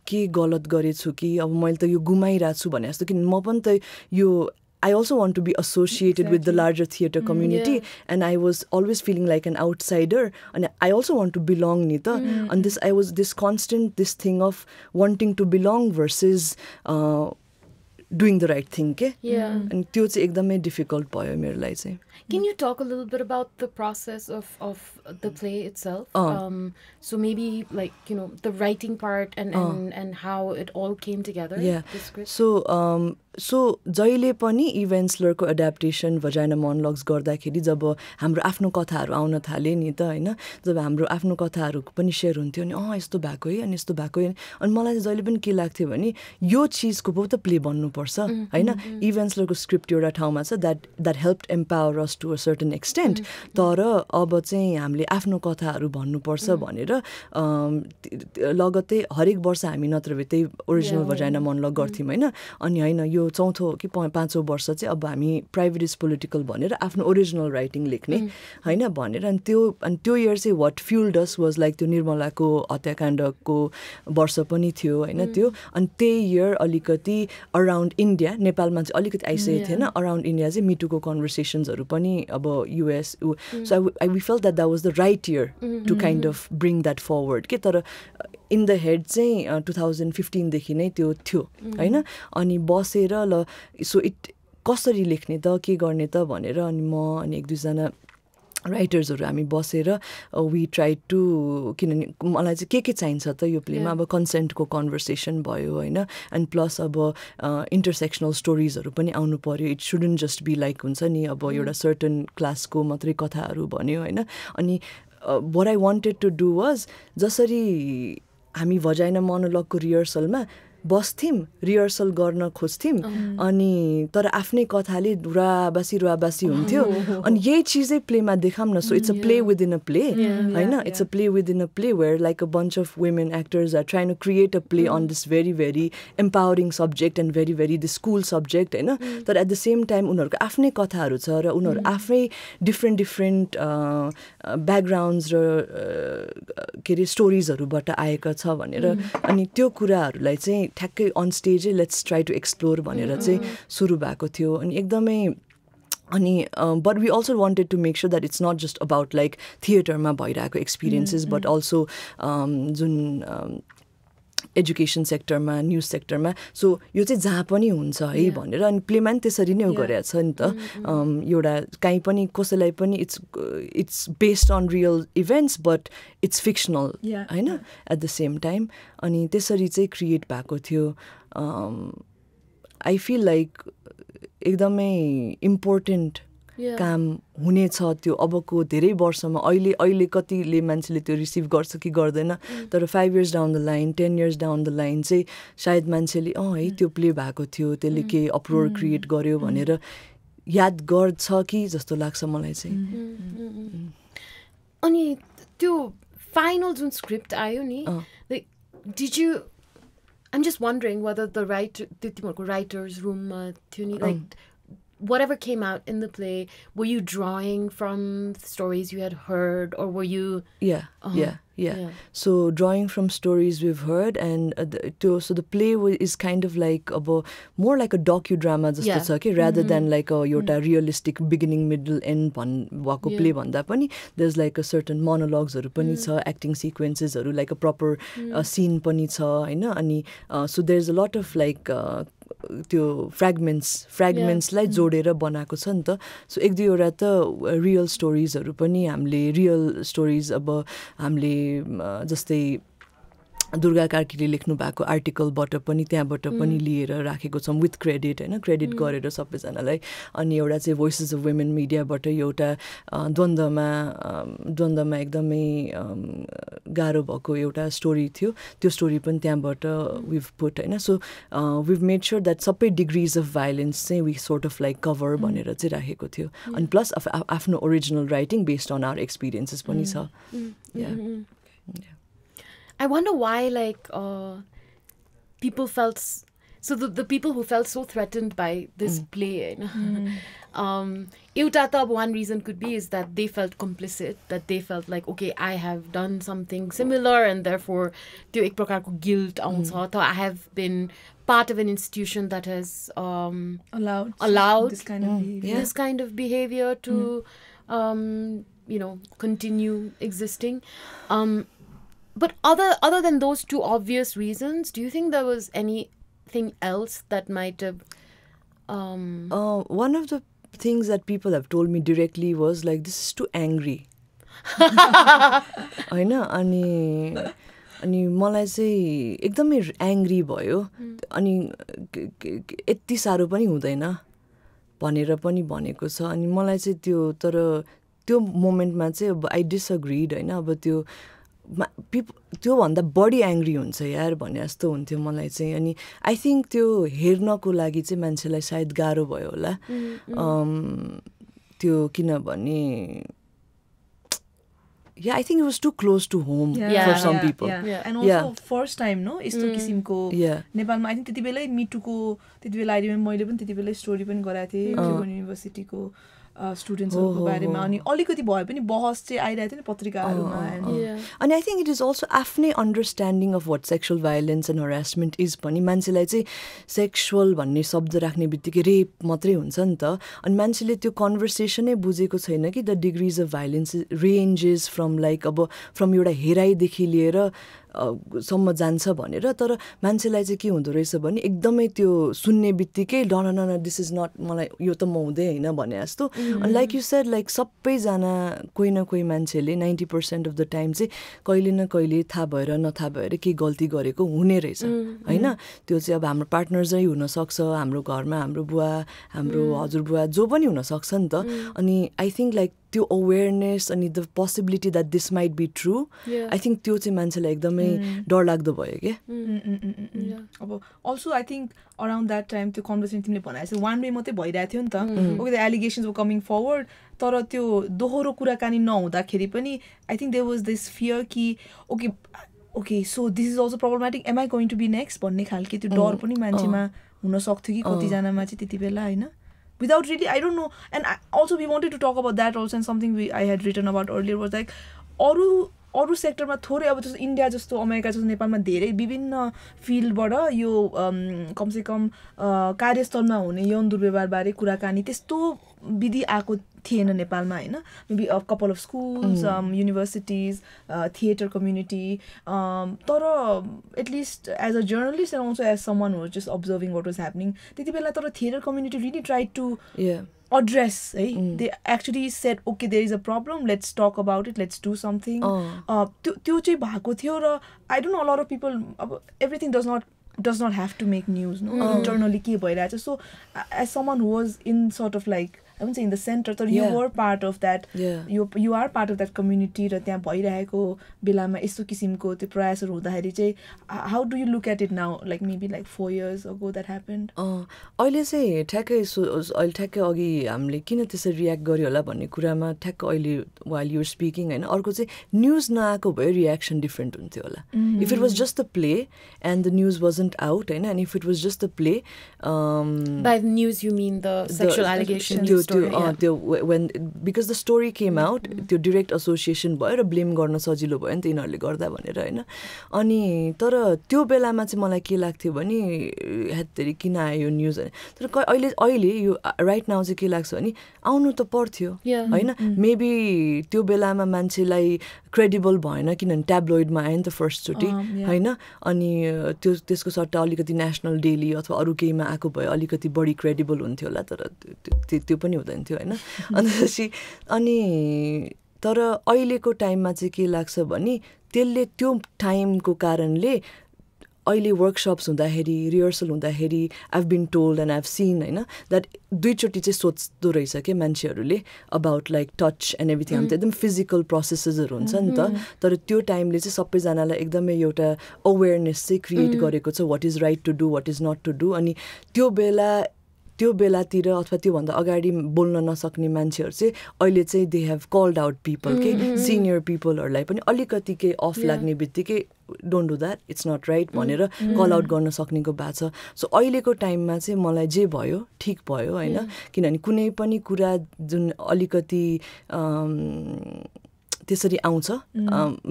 के गलत गरेछु कि अब मैले त यो गुमाइरहेको छु भने जस्तो कि म पनि त यो I also want to be associated with the larger theatre community and I was always feeling like an outsider and I also want to belong nita and I was this thing of wanting to belong versus doing the right thing ke and त्यो चाहिँ एकदमै difficult भयो मेरो लागि चाहिँ Can you talk a little bit about the process of the play itself? So maybe like, you know, the writing part and how it all came together. Yeah. The script. So जहिले पनि इभेन्ट्सलरको एडाप्टेसन भजाइना मोनोलग्स गर्दाखेरि जब हाम्रो आफ्नो कथाहरू आउन थाले नि त होइन जब हाम्रो आफ्नो कथाहरू पनि सेयर हुन्थ्यो अनि यस्तो भएको है अनि यस्तो भएको है अनि मलाई चाहिँ जहिले पनि के लाग्थ्यो भने यो चिजको पो त प्ले बन्नुपर्छ होइन इभेन्ट्सलरको स्क्रिप्ट एउटा ठाउँमा छ that help empower us to a certain extent तर अब चाहिँ हामीले आफ्नो कथाहरू भन्नुपर्छ भनेर लगत्तै हरेक वर्ष हामी नत्र भए त्यही ओरिजिनल भजाइना मोनोलग गर्थ्यौँ होइन अनि होइन यो चौथो कि पाँचौँ वर्ष चाहिँ अब हामी प्राइभेट इज पोलिटिकल भनेर आफ्नो ओरिजिनल राइटिङ लेख्ने होइन भनेर अनि त्यो इयर चाहिँ what fuelled us was like त्यो निर्मलाको हत्याकाण्डको वर्ष पनि थियो होइन त्यो अनि त्यही इयर अलिकति अराउन्ड इन्डिया नेपालमा चाहिँ अलिकति आइसकेको थिएन अराउन्ड इन्डिया चाहिँ मिटुको कन्भर्सेसन्सहरू पनि अब US so we felt that was the right year to kind of bring that forward के तर इन द हेड चाहिँ 2015 देखि नै त्यो थियो होइन अनि बसेर ल सो कसरी लेख्ने त के गर्ने त भनेर अनि म अनि एक दुईजना राइटर्सहरू हामी बसेर वी ट्राई टु किनभने मलाई चाहिँ के चाहिन्छ त यो प्लेमा अब कन्सेन्टको कन्भर्सेसन भयो होइन एन्ड प्लस अब इन्टरसेक्सनल स्टोरिजहरू पनि आउनु पर्यो it shouldn't just be like हुन्छ नि अब एउटा सर्टन क्लासको मात्रै कथाहरू भन्यो होइन अनि what I wanted to do was जसरी हामी भजाइना मोनोलगको रिहर्सलमा बस्थ्यौँ रिहर्सल गर्न खोज्थ्यौँ अनि तर आफ्नै कथाले रुवाबासी हुन्थ्यो अनि यही चिजै प्लेमा देखाऊँ न so it's a play within a play होइन it's a play within a play where like a bunch of women actors are trying to create a play on this very very empowering subject and very very this cool subject होइन तर एट द सेम टाइम उनीहरूको आफ्नै कथाहरू छ र उनीहरू आफ्नै डिफ्रेन्ट ब्याकग्राउन्ड्स र के अरे स्टोरिजहरूबाट आएका छ भनेर अनि त्यो कुराहरूलाई चाहिँ ठ्याक्कै अन स्टेजै लेट्स ट्राई टु एक्सप्लोर भनेर चाहिँ सुरु भएको थियो अनि एकदमै अनि but we also wanted to make sure that it's not just about like थिएटरमा भइरहेको एक्सपिरियन्सेस बट अल्सो जुन एजुकेसन सेक्टरमा न्युज सेक्टरमा सो यो चाहिँ जहाँ पनि हुन्छ है भनेर अनि प्लेमा पनि त्यसरी नै गरेको छ नि त एउटा काहीँ पनि कसैलाई पनि it's based on real events but it's fictional होइन एट द सेम टाइम अनि त्यसरी चाहिँ क्रिएट भएको थियो आई फिल लाइक एकदमै इम्पोर्टेन्ट काम हुनेछ त्यो अबको धेरै वर्षमा अहिले कतिले मान्छेले त्यो रिसिभ गर्छ कि गर्दैन तर 5 years down the line 10 years down the line चाहिँ सायद मान्छेले है त्यो प्ले भएको थियो त्यसले केही अपरोर क्रिएट गर्यो भनेर याद गर्छ कि जस्तो लाग्छ मलाई चाहिँ अनि त्यो फाइनल जुन स्क्रिप्ट आयो नि like did you I'm just wondering whether the तिमीहरूको राइटर्स रूममा थियो नि like whatever came out in the play, were you drawing from stories you had heard or were you... Yeah. So drawing from stories we've heard and so the play is kind of like more like a docudrama just okay? Rather than like a realistic beginning, middle, end wako play bhanda pani there's like a certain monologues pani cha, acting sequences like a proper scene pani cha haina ani so there's a lot of like त्यो फ्रेगमेन्ट्सलाई जोडेर बनाएको छ नि त सो एक दुईवटा त रियल स्टोरिजहरू पनि हामीले रियल स्टोरिज अब हामीले जस्तै दुर्गा कार्कीले लेख्नु भएको आर्टिकलबाट पनि त्यहाँबाट पनि लिएर राखेको छौँ विथ क्रेडिट होइन क्रेडिट गरेर सबैजनालाई अनि एउटा चाहिँ भोइसेस अफ वुमेन मिडियाबाट एउटा द्वन्द्वमा एकदमै गाह्रो भएको एउटा स्टोरी थियो त्यो स्टोरी पनि त्यहाँबाट विभ पुट होइन so we've made sure that सबै डिग्रिज अफ भाइलेन्स चाहिँ we sort of like cover भनेर चाहिँ राखेको थियो अनि प्लस आफ्नो original writing based on our experiences पनि छ I wonder why, like, people felt... So the people who felt so threatened by this play, one reason could be is that they felt complicit, that they felt like, okay, I have done something similar and therefore त्यो एक प्रकारको guilt आउँछ so I have been part of an institution that has allowed this kind of behavior to continue existing. But other than those two obvious reasons, do you think there was anything else that might have... One of the things that people have told me directly was like, this is too angry. होइन अनि मलाई चाहिँ एकदमै एङ्ग्री भयो अनि यति साह्रो पनि हुँदैन भनेर पनि भनेको छ अनि मलाई चाहिँ त्यो मोमेन्टमा चाहिँ अब आई डिसएग्रीड होइन अब त्योभन्दा बढी एङ्ग्री हुन्छ यार भने जस्तो हुन्थ्यो मलाई चाहिँ अनि आई थिङ्क त्यो हेर्नको लागि चाहिँ मान्छेलाई सायद गाह्रो भयो होला त्यो किनभने I think it was too close to home for some people. And also first time no यस्तो किसिमको नेपालमा I think त्यति बेलै मिटुको त्यति बेला I remember मैले पनि त्यति बेलै स्टोरी पनि गराएको थिएँ युनिभर्सिटीको स्टुडेन्ट्सहरुको बारेमा अनि अलिकति भए पनि बहस चाहिँ आइरहेको थियो नि पत्रिकाहरुमा अनि I think it is also आफ्नै understanding of what sexual violence and harassment is पनि मान्छेलाई चाहिँ सेक्सुअल भन्ने शब्द राख्ने बित्तिकै रेप मात्रै हुन्छ नि त अनि मान्छेले त्यो कन्भर्सेसनै बुझेको छैन कि the degrees of violence ranges from like अब फ्रम एउटा हेराइदेखि लिएर सम्म जान्छ भनेर तर मान्छेलाई चाहिँ के हुँदो रहेछ भने एकदमै त्यो सुन्ने बित्तिकै न दिस इज नट मलाई यो त म हुँदै होइन भने जस्तो अनि लाइक यु सेड लाइक सबैजना कोही न कोही मान्छेले 90% अफ द टाइम चाहिँ कहिले न कहिले थाहा भएर नथाहा भएर केही गल्ती गरेको हुने रहेछ होइन त्यो चाहिँ अब हाम्रो पार्टनर्सै हुनसक्छ हाम्रो घरमा हाम्रो बुवा हाम्रो हजुरबुवा जो पनि हुनसक्छ नि त अनि आई थिङ्क लाइक त्यो अवेरनेस अनि the possibility that this might be true I think त्यो चाहिँ मान्छेलाई एकदमै डरलाग्दो भयो क्या अब also I think around that time त्यो कन्भर्सेसन तिमीले भनेको वान वे मात्रै भइरहेको थियो नि त okay the allegations were coming forward तर त्यो दोहोरो कुराकानी नहुँदाखेरि पनि I think there was this fear कि okay so this is also problematic am I going to be next भन्ने खालके त्यो डर पनि मान्छेमा हुनसक्थ्यो कि कतिजनामा चाहिँ त्यति बेला होइन without really, I don't know, and also we wanted to talk about that also, and something I had written about earlier was like, अरू सेक्टरमा थोरै अब जस्तो इन्डिया जस्तो अमेरिका जस्तो नेपालमा धेरै विभिन्न फिल्डबाट यो कमसेकम कार्यस्थलमा हुने यौन दुर्व्यवहारबारे कुराकानी त्यस्तो विधि आएको थिएन नेपालमा होइन maybe a couple of schools universities theatre community तर at least as a journalist and also as someone who just observing what was happening त्यति बेला तर theatre community really try to address they actually said okay there is a problem, let's talk about it, let's do something त्यो चाहिँ भएको थियो र I don't know, a lot of people everything does not have to make news no internally के भइरहेछ so as someone who was in sort of like I wouldn't say in the center but you were part of that you are part of that community र त्यहाँ भइरहेको बेलामा यस्तो किसिमको त्यो प्रयासहरू हुँदाखेरि चाहिँ how do you look at it now like maybe like 4 years ago that happened अहिले चाहिँ ठ्याक्कै अघि हामीले किन त्यसरी रियाक्ट गर्यो होला भन्ने कुरामा ठ्याक्क अहिले while you were speaking हैन अर्को चाहिँ न्यूज नआएको भए रियाक्सन डिफरेन्ट हुन्थ्यो होला if it was just a play and the news wasn't out हैन and if it was just a play by the news you mean the sexual allegations when because the story came out त्यो direct association भयो र blame गर्न सजिलो भयो नि त यिनीहरूले गर्दा भनेर हैन अनि तर त्यो बेलामा चाहिँ मलाई के लाग्थ्यो भने हेत्तरी किन आयो न्यूज तर अहिले यो राइट नाउ चाहिँ के लाग्छ भने आउनु त पर्थ्यो हैन मेबी त्यो बेलामा मान्छेलाई क्रेडिबल भएन किनभने ट्याब्लोइडमा आयो नि त फर्स्ट चोटि हैन अनि त्यसको सट्टा अलिकति नेशनल डेली अथवा अरू केहीमा आएको भए अलिकति बढी क्रेडिबल हुन्थ्यो होला तर त्यो पनि हुँदैन थियो हैन अनि तर अहिलेको टाइममा चाहिँ के लाग्छ भने त्यसले त्यो टाइमको कारणले अहिले वर्कसप्स हुँदाखेरि रिहर्सल हुँदाखेरि I've been told and I've seen होइन द्याट दुईचोटि चाहिँ सोच्दो रहेछ कि मान्छेहरूले about like touch and everything हामी त एकदम फिजिकल प्रोसेसेसहरू हुन्छ नि त तर त्यो टाइमले चाहिँ सबैजनालाई एकदमै एउटा अवेरनेस चाहिँ क्रिएट गरेको छ what is right to do what is not to do अनि त्यो बेलातिर अथवा त्योभन्दा अगाडि बोल्न नसक्ने मान्छेहरू चाहिँ अहिले चाहिँ they have called out people के सिनियर पिपलहरूलाई पनि अलिकति केही अफ लाग्ने बित्तिकै don't do that it's not right भनेर कल आउट गर्न सक्नेको भएको छ सो अहिलेको टाइममा चाहिँ मलाई जे भयो ठिक भयो होइन किनभने कुनै पनि कुरा जुन अलिकति त्यसरी आउँछ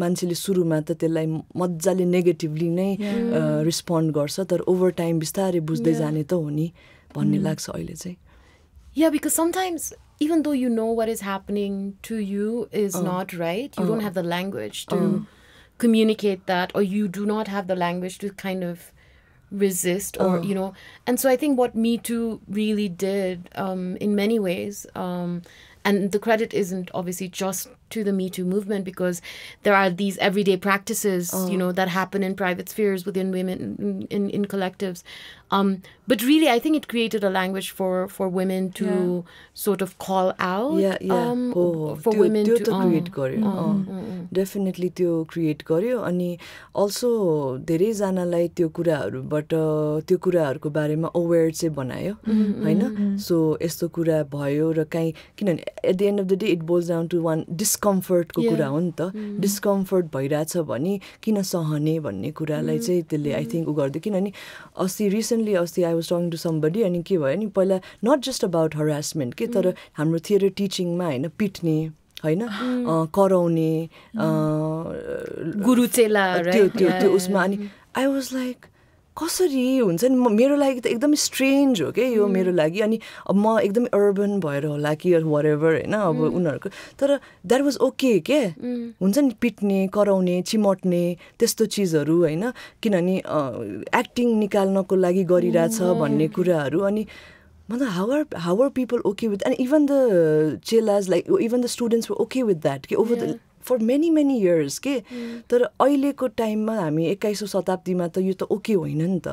मान्छेले सुरुमा त त्यसलाई मजाले नेगेटिभली नै रिस्पोन्ड गर्छ तर ओभर टाइम बिस्तारै बुझ्दै जाने त हो नि भन्ने लाग्छ अहिले चाहिँ Yeah, because sometimes even though you know what is happening to you is not right, you don't have the language to communicate that, or you do not have the language to kind of resist, or you know. And so I think what Me Too really did in many ways, and the credit isn't obviously just to the Me Too movement, because there are these everyday practices, you know, that happen in private spheres within women in collectives. But really, I think it created a language for women to sort of call out. For women to create गर्यो डेफिनेटली त्यो क्रिएट गर्यो अनि अल्सो धेरैजनालाई त्यो कुराहरूबाट त्यो कुराहरूको बारेमा अवेर चाहिँ बनायो होइन सो यस्तो कुरा भयो र काहीँ किनभने at the end of the day it boils down to one डिस्कम्फर्टको कुरा हो नि त डिस्कम्फर्ट भइरहेछ भने किन सहने भन्ने कुरालाई चाहिँ त्यसले आई थिङ्क उ गर्दै किनभने अस्ति I was talking to somebody अनि के भयो नि पहिला नट जस्ट अबाउट हरासमेन्ट के तर हाम्रो थिएटर टिचिङमा होइन पिट्ने होइन कराउने गुरु चेला त्यो उसमा अनि आई वाज लाइक कसरी हुन्छ नि मेरो लागि त एकदमै स्ट्रेन्ज हो क्या यो मेरो लागि अनि अब म एकदमै अर्बन भएर होला कि वरेभर होइन अब उनीहरूको तर द्याट वाज ओके के हुन्छ नि पिट्ने कराउने चिमट्ने त्यस्तो चिजहरू होइन किनभने एक्टिङ निकाल्नको लागि गरिरहेछ भन्ने कुराहरू अनि मतलब how are people okay with, and even the chelas, like even the students were okay with that over the for many years के तर अहिलेको टाइममा हामी 21औं शताब्दीमा त यो त ओके होइन नि त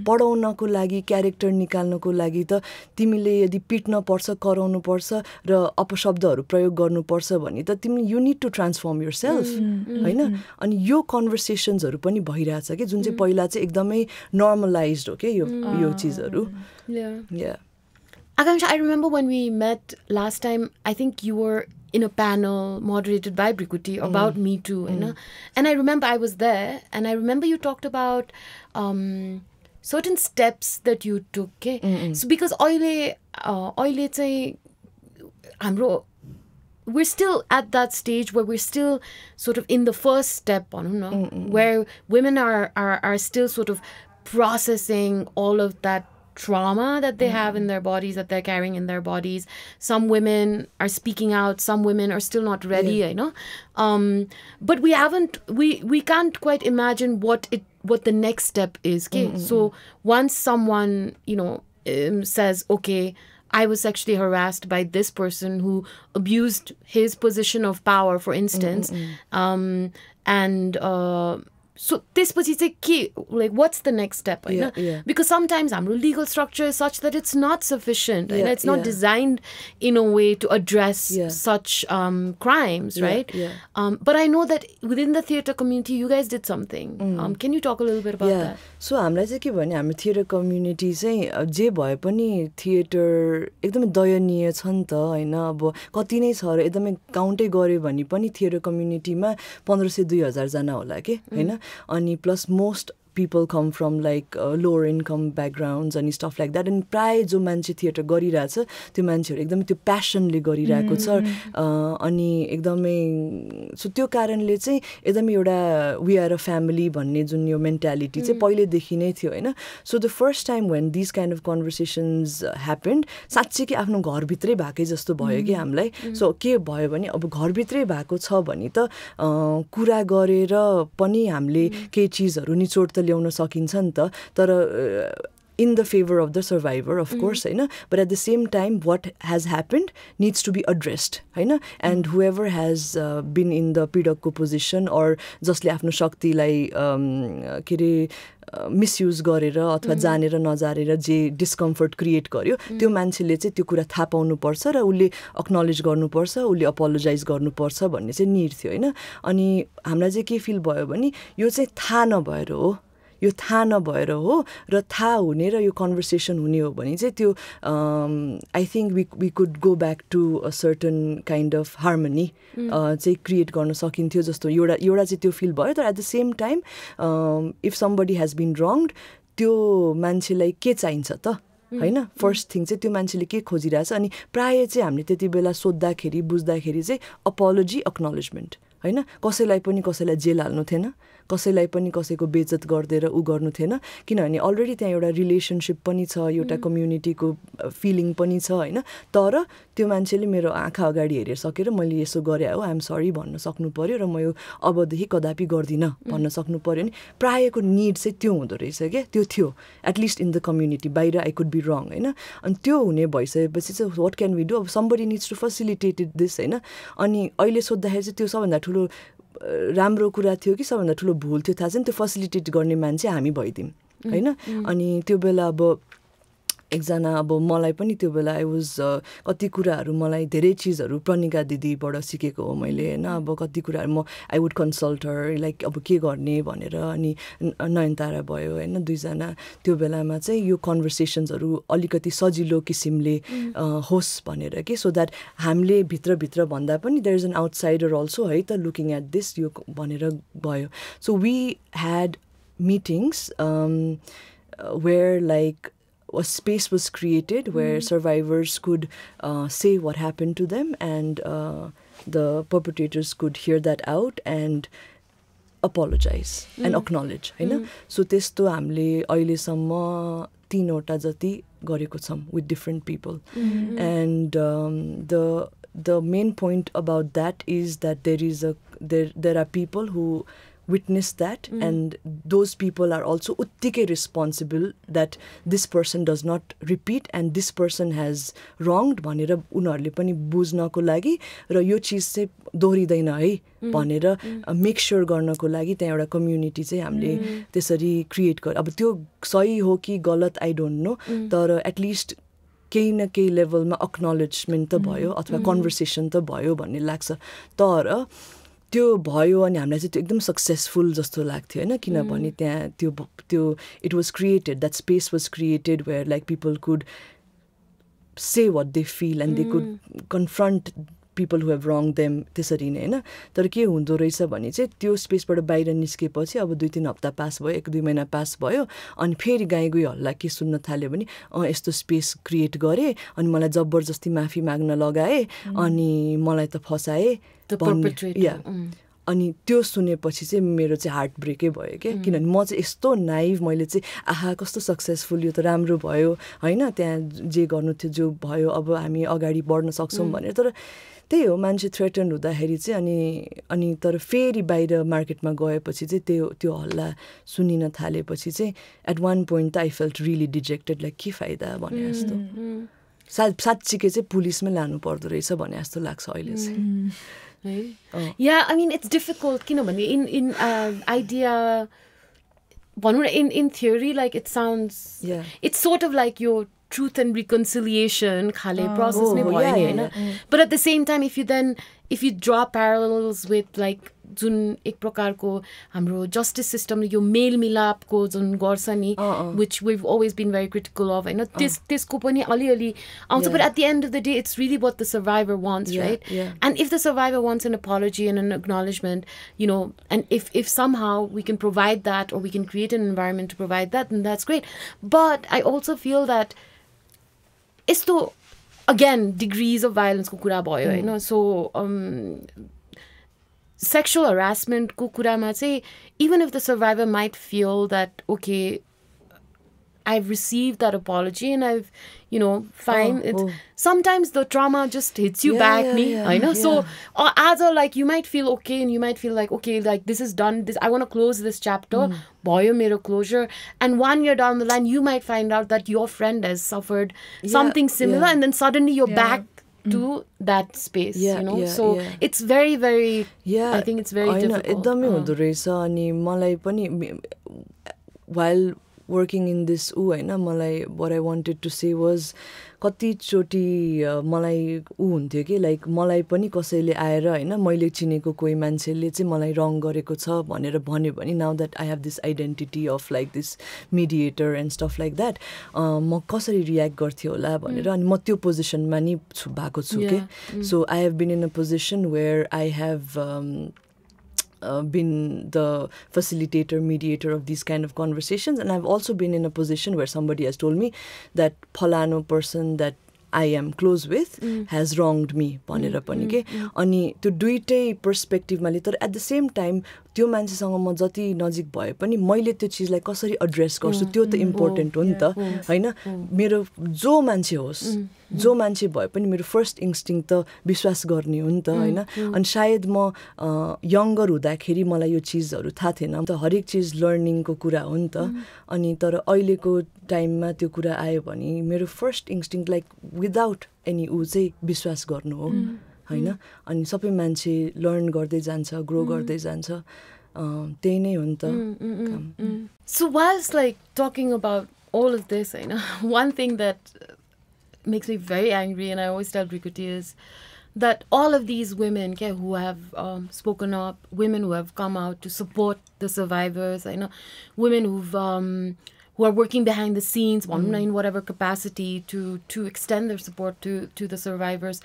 पढाउनको लागि क्यारेक्टर निकाल्नको लागि त तिमीले यदि पिट्न पर्छ कराउनु पर्छ र अपशब्दहरू प्रयोग गर्नुपर्छ भने त तिमी you need to transform yourself हैन अनि यो कन्भर्सेसन्सहरू पनि भइराछ के जुन चाहिँ पहिला चाहिँ एकदमै नर्मलाइज्ड हो के यो चीजहरू yeah Akanchha, I remember when we met last time, I think you were in a panel moderated by Brikuti about Me Too, you know? And I remember I was there, and I remember you talked about certain steps that you took. Okay? So because we're still at that stage where we're still sort of in the first step, where women are still sort of processing all of that trauma that they have in their bodies, that they're carrying in their bodies. Some women are speaking out, some women are still not ready, you know. But we can't quite imagine what the next step is. Okay? So once someone, you know, says, okay, I was sexually harassed by this person who abused his position of power, for instance, so this like what's the next step? Because sometimes our legal structure is such that it's not sufficient. It's not designed in a way to address such crimes, right? But I know that within the theatre community, you guys did something. Can you talk a little bit about that? So हामीलाई चाहिँ के भने हाम्रो थिएटर कम्युनिटी चाहिँ जे भए पनि थिएटर एकदमै दयनीय छ नि त हैन अब कति नै छ र एकदमै काउन्टै गर्यो भने पनि थिएटर कम्युनिटीमा 1500-2000 जना होला के हैन अनि plus most people come from like lower income backgrounds and stuff like that and प्राय जो मान्छे थिएटर गरिरहेछ त्यो मान्छेहरु एकदमै त्यो प्यासनले गरिरहेको छ अनि एकदमै सो त्यो कारणले चाहिँ एकदमै एउटा we are a family भन्ने जुन यो मेन्टालिटी चाहिँ पहिले देखि नै थियो हैन so the first time when these kind of conversations happened साच्चै के आफ्नो घर भित्रै भएकै जस्तो भयो के हामीलाई सो के भयो भने अब घर भित्रै भएको छ भने त कुरा गरेर पनि हामीले केही चीजहरु निचोड ल्याउन सकिन्छ नि त तर in the favor of the survivor, of course, होइन, but at the same time, what has happened needs to be addressed, होइन, and whoever has been in the पीडकको position or जसले आफ्नो शक्तिलाई के अरे मिसयुज गरेर अथवा जानेर नजानेर जे डिस्कम्फर्ट क्रिएट गर्यो त्यो मान्छेले चाहिँ त्यो कुरा थाहा पाउनुपर्छ र उसले एक्नोलेज गर्नुपर्छ, उसले अपोलोजाइज गर्नुपर्छ भन्ने चाहिँ निड थियो, होइन. अनि हामीलाई चाहिँ के फिल भयो भने यो चाहिँ थाहा नभएर हो, यो थाहा नभएर हो र थाहा हुने र यो कन्भर्सेसन हुने हो भने चाहिँ त्यो I think we could go back to a certain kind of harmony चाहिँ क्रिएट गर्न सकिन्थ्यो जस्तो एउटा चाहिँ त्यो फिल भयो. तर at the same time if somebody has been wronged त्यो मान्छेलाई के चाहिन्छ त, होइन. फर्स्ट थिङ चाहिँ त्यो मान्छेले के खोजिरहेछ. अनि प्रायः चाहिँ हामीले त्यति बेला सोद्धाखेरि बुझ्दाखेरि चाहिँ अपोलोजी एक्नोलेजमेन्ट, होइन. कसैलाई पनि कसैलाई जेल हाल्नु थिएन, कसैलाई पनि कसैको बेइज्जत गरिदिएर ऊ गर्नु थिएन, किनभने अलरेडी त्यहाँ एउटा रिलेसनसिप पनि छ, एउटा कम्युनिटीको फिलिङ पनि छ, होइन. तर त्यो मान्छेले मेरो आँखा अगाडि हेरिसकेर मैले यसो गरेँ हो, आइएम सरी भन्न सक्नु पऱ्यो र म यो अबदेखि कदापि गर्दिनँ भन्न सक्नु पऱ्यो नि. प्रायःको निड चाहिँ त्यो हुँदो रहेछ क्या, त्यो थियो एटलिस्ट इन द कम्युनिटी. बाहिर आई कुड बी रङ, होइन. अनि त्यो हुने भइसकेपछि चाहिँ वाट क्यान वी डु, अब somebody needs to facilitated this, होइन. अनि अहिले सोद्धाखेरि चाहिँ त्यो सबभन्दा ठुलो राम्रो कुरा थियो कि सबभन्दा ठुलो भुल थियो थाहा छैन, त्यो फेसिलिटेट गर्ने मान्छे हामी भइदिउँ, होइन. अनि त्यो बेला अब एकजना अब मलाई पनि त्यो बेला आई वाज कति कुराहरू मलाई धेरै चिजहरू प्रणिका दिदीबाट सिकेको हो मैले, होइन. अब कति कुराहरू म I would consult her, like अब के गर्ने भनेर. अनि नयनतारा भयो, होइन, दुईजना. त्यो बेलामा चाहिँ यो कन्भर्सेसन्सहरू अलिकति सजिलो किसिमले होस् भनेर कि, सो द्याट हामीले भित्रभित्र भन्दा पनि there is an outsider also, है त, लुकिङ एट दिस, यो भनेर भयो. So we had meetings where like a space was created where survivors could say what happened to them, and the perpetrators could hear that out and apologize and acknowledge, होइन. So त्यस्तो हामीले अहिलेसम्म 3 वटा जति गरेको छौँ with different people. And the main point about that is that there are people who witness that, and those people are also uttiकै responsible that this person does not repeat and this person has wronged भनेर उनीहरूले पनि बुझ्नको लागि र यो चिज चाहिँ दोहोरिँदैन है भनेर मेक स्योर गर्नको लागि त्यहाँ एउटा कम्युनिटी चाहिँ हामीले त्यसरी क्रिएट गर. अब त्यो सही हो कि गलत आई डोन्ट नो, तर एटलिस्ट केही न केही लेभलमा एक्नोलेजमेन्ट त भयो अथवा कन्भर्सेसन त भयो भन्ने लाग्छ. तर त्यो भयो अनि हामीलाई चाहिँ त्यो एकदम सक्सेसफुल जस्तो लाग्थ्यो, होइन. किनभने त्यहाँ त्यो it was created, that space was created where like people could say what they feel and they could confront people who have wrong them, त्यसरी नै, होइन. तर के हुँदो रहेछ भने चाहिँ त्यो स्पेसबाट बाहिर निस्केपछि अब 2-3 हप्ता पास भयो, 1-2 महिना पास भयो, अनि फेरि गाई गई हल्ला के सुन्न थाल्यो भने यस्तो स्पेस क्रिएट गरेँ अनि मलाई जबरजस्ती माफी माग्न लगाए अनि मलाई त फसाए. अनि त्यो सुनेपछि चाहिँ मेरो चाहिँ हार्ट ब्रेकै भयो क्या, किनभने म चाहिँ यस्तो नाइभ, मैले चाहिँ आहा कस्तो सक्सेसफुल, यो त राम्रो भयो, होइन. त्यहाँ जे गर्नु थियो जो भयो, अब हामी अगाडि बढ्न सक्छौँ भनेर. तर त्यही हो, मान्छे थ्रेटन हुँदाखेरि चाहिँ अनि तर फेरि बाहिर मार्केटमा गएपछि चाहिँ त्यो हल्ला सुनिन थालेपछि चाहिँ एट वान पोइन्ट त I felt really dejected, like के फाइदा भने जस्तो. साँच्चीकै चाहिँ पुलिसमै लानु पर्दो रहेछ भने जस्तो लाग्छ अहिले चाहिँ. Yeah, I mean, it's difficult, किनभने in idea, in theory, like it sounds, it's sort of like your truth and reconciliation khale process mein bhayo ni haina. But at the same time, if you draw parallels with like जुन एक प्रकारको हाम्रो जस्टिस सिस्टमले यो मेल मिलापको जुन गर्छ नि, which we've always been very critical of, हैन, त्यसको पनि अलिअलि आउँछ. But at the end of the day, it's really what the survivor wants, right? And if the survivor wants an apology and an acknowledgement, you know, and if somehow we can provide that, or we can create an environment to provide that, then that's great. But I also feel that यस्तो again degrees of violence को कुरा भयो, हैन. So sexual harassment ko kurama चाहिँ, even if the survivor might feel that okay, I've received that apology and I've, you know, fine. Sometimes the trauma just hits you back, I know. So as a, like, you might feel okay and you might feel like, okay, like this is done. This, I want to close this chapter. Bhayo mero closure. And 1 year down the line, you might find out that your friend has suffered something similar, and then suddenly you're back to that space, you know. So it's very, very, I think it's very difficult. While working in this what I wanted to say was कतिचोटि मलाई हुन्थ्यो कि लाइक मलाई पनि कसैले आएर हैन मैले चिनेको कोही मान्छेले चाहिँ मलाई रङ गरेको छ भनेर भन्यो भने now that I have this identity of like this mediator and stuff like that म कसरी रियाक्ट गर्थ्यो होला भनेर अनि म त्यो पोजिसनमा नि भएको छु के so I have been in a position where I have been the facilitator, mediator of these kind of conversations, and I've also been in a position where somebody has told me that Phalano person that I am close with has wronged me भनेर पनि के अनि त्यो दुईटै पर्सपेक्टिभमा तर एट द सेम टाइम त्यो मान्छेसँग म जति नजिक भए पनि मैले त्यो चिजलाई कसरी एड्रेस गर्छु त्यो त इम्पोर्टेन्ट हो नि त हैन मेरो जो मान्छे होस् जो मान्छे भए पनि मेरो फर्स्ट इन्स्टिङ त विश्वास गर्ने हो नि त हैन अनि सायद म यंगर हुँदाखेरि मलाई यो चिजहरू थाहा थिएन त हरेक चिज लर्निङको कुरा हो नि त अनि तर अहिलेको टाइममा त्यो कुरा आयो भने मेरो first instinct like without any चाहिँ विश्वास गर्नु हो हैन अनि सबै मान्छे लर्न गर्दै जान्छ ग्रो गर्दै जान्छ त्यही नै हो नि त So whilst like talking about all of this, I know one thing that makes me very angry, and I always tell Rikuti, is that all of these women who have spoken up, women who have come out to support the survivors, I know women who are working behind the scenes, in whatever capacity to extend their support to the survivors.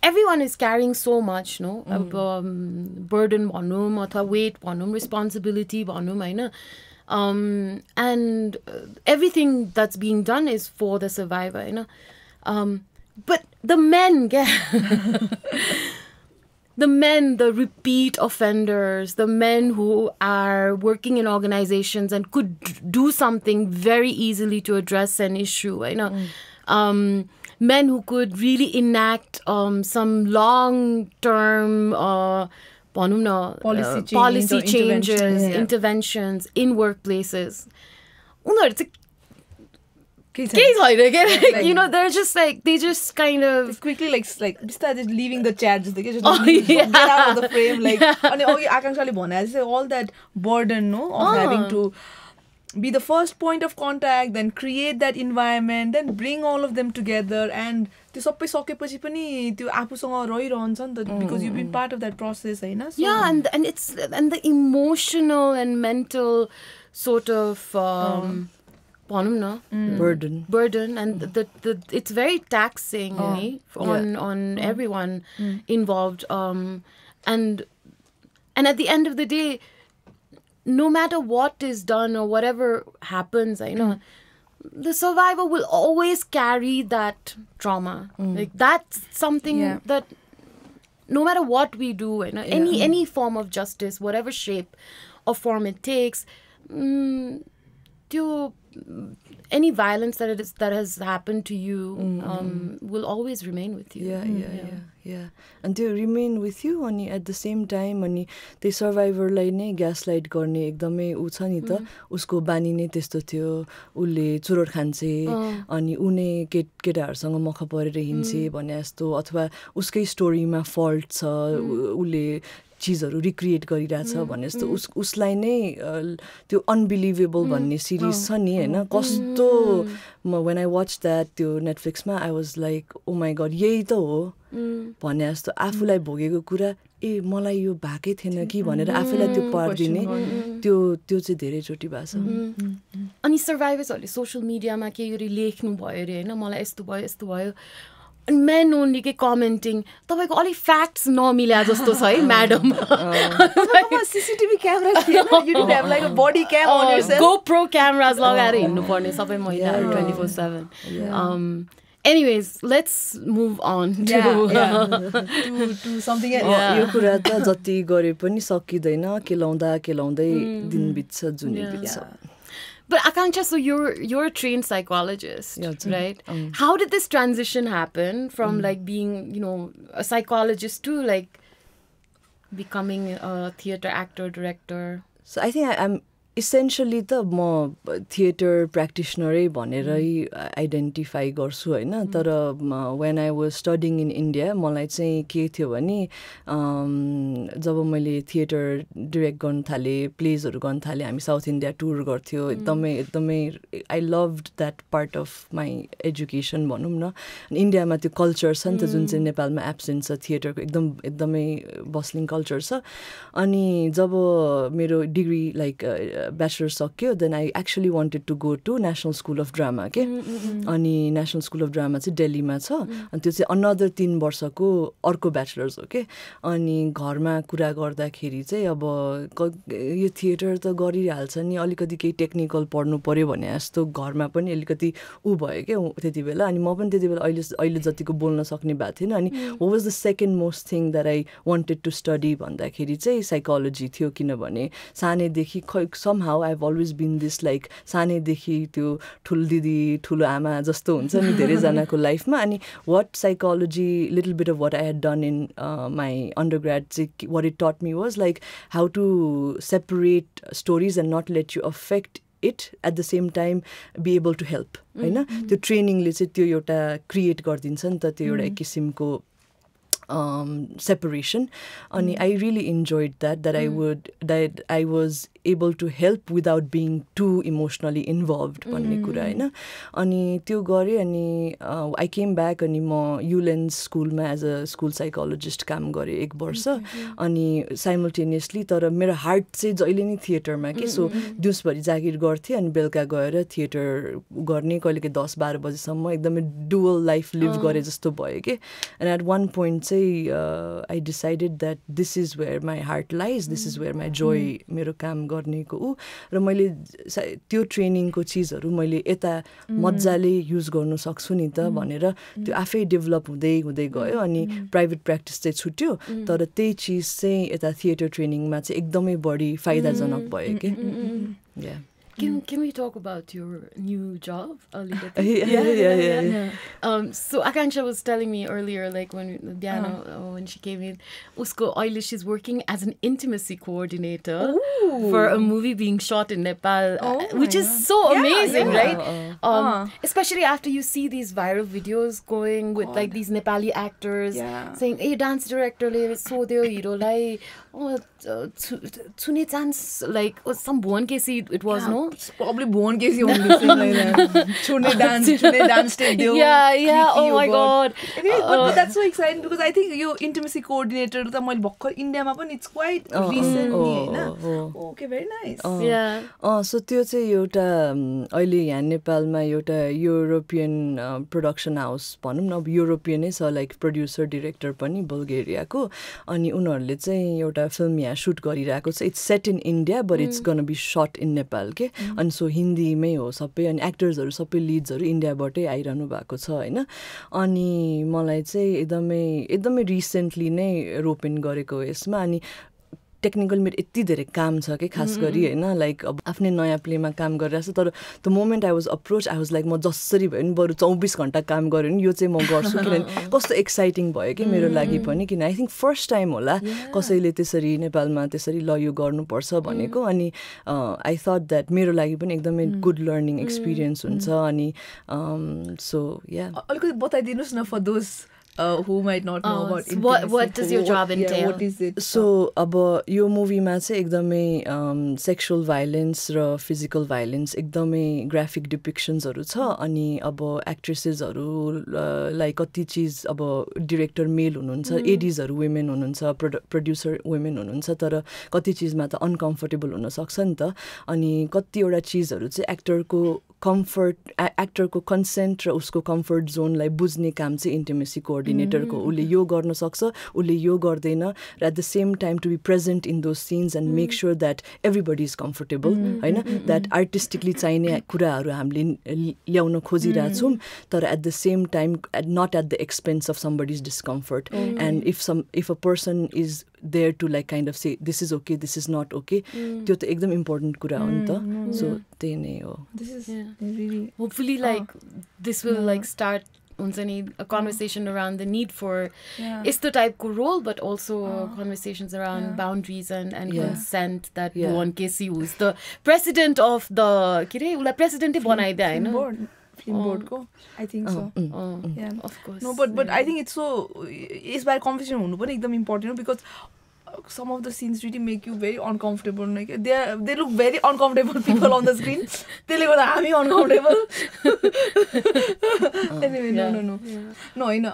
Everyone is carrying so much, no? Burden, weight, responsibility, and everything that's being done is for the survivor, you know. But the men, the repeat offenders, the men who are working in organizations and could do something very easily to address an issue, you know. Men who could really enact some long-term policy changes, interventions in workplaces. You know, they're just like, they just kind of it's quickly like started leaving the chat, just get out of the frame, like Akanchha all that burden, no, of having to be the first point of contact, then create that environment, then bring all of them together, and त्यो सबै सकेपछि पनि त्यो आफूसँग रहिरहन्छ नि त because you've been part of that process, हैन? And it's and the emotional and mental sort of burden, and the it's very taxing on everyone involved, and at the end of the day, no matter what is done or whatever happens, I know the survivor will always carry that trauma. Like that's something that no matter what we do, you know, any form of justice, whatever shape or form it takes, any violence that has happened to you will always remain with you. And they remain with you, and at the same time, and the survivor लाई नै gaslight गर्ने एकदमै उ छ नि त उसको बानी नै त्यस्तो थियो उले चुरोट खान्छे अनि उनी केटाहरुसँग मख परेर हिँड्छे भने जस्तो अथवा उसकै स्टोरीमा फल्ट छ उले चीजहरु रिक्रिएट गरिराछ भने जस्तो उसलाई नै त्यो अनबिलिभेबल भन्ने सिरिज छ नि हैन कस्तो when I watched that त्यो नेटफ्लिक्समा I was like oh my god यही त हो भने जस्तो आफुलाई भोगेको कुरा ए मलाई यो भाकै थिएन कि भनेर आफुलाई त्यो पार्दिने त्यो चाहिँ धेरै चोटी भएको छ अनि सर्भाइभर्सहरुले सोशल मिडियामा के गरी लेख्नु भयो रे हैन मलाई यस्तो भयो men only के commenting तपाईको अलि फ्याक्ट्स नमिल्या जस्तो छ है म्याडम CCTV camera थिएन you didn't have like a body cam on yourself GoPro cameras लगाएर हिँड्नु पर्ने सबै महिलाहरु 24/7 anyways let's move on to something else यो कुरा त जति गरे पनि सकिदैन केलाउँदै दिन बित्छ जुनी बित्छ But Akanchha, so you're a trained psychologist, right? How did this transition happen from like being, you know, a psychologist to like becoming a theater actor, director? So I think I'm essentially the more theater practitioner bhanerai identify गर्छु हैन तर when I was studying in India मलाई चाहिँ के थियो भने जब मैले theater direct गर्न थाले प्लेजहरु गर्न थाले हामी साउथ इन्डिया टुर गर्थ्यो एकदमै I loved that part of my education भनौं न इन्डियामा त्यो कल्चर छ नि त जुन चाहिँ नेपालमा एब्सेन्ट छ थिएटरको एकदमै बस्लिङ कल्चर छ अनि जब मेरो डिग्री लाइक bachelor सक्यो then I actually wanted to go to National School of Drama के अनि National School of Drama चाहिँ दिल्लीमा छ अनि त्यो चाहिँ another 3 वर्षको अर्को ब्याचलर्स हो के अनि घरमा कुरा गर्दाखेरि चाहिँ अब यो थिएटर त गरिहाल्छ नि अलिकति केही टेक्निकल पढ्नु पर्यो भने जस्तो घरमा पनि अलिकति उ भयो के त्यतिबेला अनि म पनि त्यतिबेला अहिले जतिको बोल्न सक्ने भएको थिएन अनि what was the second most thing that I wanted to study भन्दाखेरि चाहिँ साइकोलोजी थियो किनभने सानैदेखि somehow I've always been this like सानैदेखि त्यो ठुलो दिदी ठुलो आमा जस्तो हुन्छ नि धेरै जनाको लाइफमा अनि what psychology little bit of what I had done in my undergrad what it taught me was like how to separate stories and not let you affect it at the same time be able to help हैन त्यो ट्रेनिङले चाहिँ त्यो एउटा क्रिएट गर्दिन्छ नि त त्यो एउटा एक किसिमको separation and I really enjoyed that I was able to help without being too emotionally involved भन्ने कुरा हैन अनि त्यो गरे अनि I came back अनि म युलेन्स स्कुलमा एज अ स्कुल साइकोलोजिस्ट काम गरे 1 वर्ष अनि साइमल्टेनियसली तर मेरो हार्ट चाहिँ जहिले नै थिएटरमा के सो दिउँसभरि जागिर गर्थे अनि बेलुका गएर थिएटर गर्ने कहिलेकाहीँ 10-12 बजेसम्म एकदमै डुअल लाइफ लिभ गरे जस्तो भयो के and at one point चाहिँ I decided that this is where my heart lies this is where my joy मेरो काम गर्नेको उ र मैले त्यो ट्रेनिङको चीजहरु मैले यता मज्जाले युज गर्न सक्छु नि त भनेर त्यो आफै डेभलप हुँदै गयो अनि प्राइभेट प्र्याक्टिस चाहिँ छुट्यो तर त्यही चीज चाहिँ यता थिएटर ट्रेनिङमा चाहिँ एकदमै बढी फाइदाजनक भयो के या Can we talk about your new job a little bit? Yeah. So Akanchha was telling me earlier, like when Diana, when she came in, usko oily she's working as an intimacy coordinator for a movie being shot in Nepal, which is so amazing, right? Especially after you see these viral videos going with like these Nepali actors saying, "Hey, dance director, so the hero like." Tune chance like some Bhuvan Kesi it was no probably Bhuvan Kesi only thing like that Tune dance step yeah oh my god but that's so exciting because I think your intimacy coordinator ta मैले भक्कर इन्डियामा पनि it's quite recently हैन okay very nice so त्यो चाहिँ एउटा अहिले यहाँ नेपालमा एउटा युरोपियन प्रोडक्सन हाउस भनौं न युरोपियनै छ लाइक प्रोड्युसर डाइरेक्टर पनि बल्गेरियाको अनि उनीहरुले चाहिँ एउटा फिल्म यहाँ शूट गरिरहेको छ it's set in India but it's gonna be shot in Nepal के अनि सो हिन्दीमै हो सबै अनि एक्टर्सहरु सबै लिड्सहरु इन्डियाबाटै आइरहनु भएको छ हैन अनि मलाई चाहिँ एकदमै रिसेन्टली नै रोपन गरेको यसमा अनि टेक्निकल मेरो यति धेरै काम छ के खास गरी हैन लाइक अब आफ्नै नयाँ प्लेमा काम गरिरहेछु तर the moment I was approach I was like म जसरी भयो नि बरु 24 घण्टा काम गर्यो नि यो चाहिँ म गर्छु किनभने कस्तो एक्साइटिङ भयो कि मेरो लागि पनि किन आई थिंक फर्स्ट टाइम होला कसैले त्यसरी नेपालमा त्यसरी ल यो गर्नुपर्छ भनेको अनि आई थट दैट मेरो लागि पनि एकदमै गुड लर्निङ एक्सपिरियन्स हुन्छ अनि सो या अलिकति बताइदिनुस् न for those who might not know about intimacy. What does your job entail? What is it? So, अब यो मुभीमा चाहिँ एकदमै सेक्सुअल भाइलेन्स र फिजिकल भाइलेन्स एकदमै ग्राफिक डिपिक्सन्सहरु छ अनि अब एक्ट्रेसेसहरु लाइक कति चीज अब डाइरेक्टर मेल हुनुहुन्छ एडीजहरु वुमेन हुनुहुन्छ प्रोड्युसर वुमेन हुनुहुन्छ तर कति चीजमा त अनकम्फर्टेबल हुन सक्छ नि त अनि कतिवटा चीजहरु चाहिँ एक्टरको कन्सेन्ट र उसको कम्फर्ट जोनलाई बुझ्ने काम चाहिँ इन्टिमेसी कोअर्डिनेटरको उले यो गर्न सक्छ उले यो गर्दैन र at the same time to be present in those scenes and make sure that everybody is comfortable हैन दैट आर्टिस्टिकली चाहिने कुराहरु हामीले ल्याउन खोजिरहेछौं तर at the same time not at the expense of somebody's discomfort and if a person is there to like kind of say this is okay, this is not okay. त्यो त एकदम important कुरा हो नि त. So त्यही नै हो. This is really hopefully like this will like start a conversation around the need for the type of role, but also conversations around boundaries and consent that Bhuvan Kesi, who is the president of the president film board ko, I think so. Yeah, of course. No, but I think it's by conversation hunu pani ekdam important because some of the scenes really make you very uncomfortable. Like they look very uncomfortable people on the screen. They look like uncomfortable. Anyway, no. No, you know,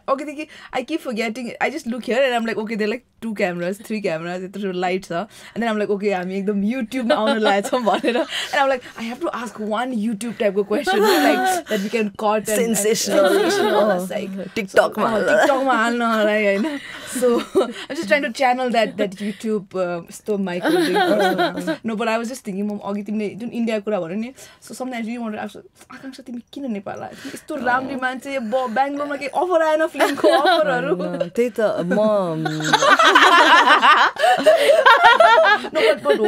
okay, I keep forgetting. I just look here and I'm like, okay, they're like 2 cameras, 3 cameras, lights, and then I'm like, okay, I'm making them YouTube now on lights and I'm like, I have to ask one YouTube type of question like that we can cut sensational. Like TikTok so I'm just trying to channel that YouTube mic. No, but I was just thinking, Mom, India kura bhanyo ni. So sometimes I really want to ask, Akanksha, timi kina Nepal la? Yesto ramli manche Bangalore ma ke offer aena film ko offer haru. त्यही त म No, but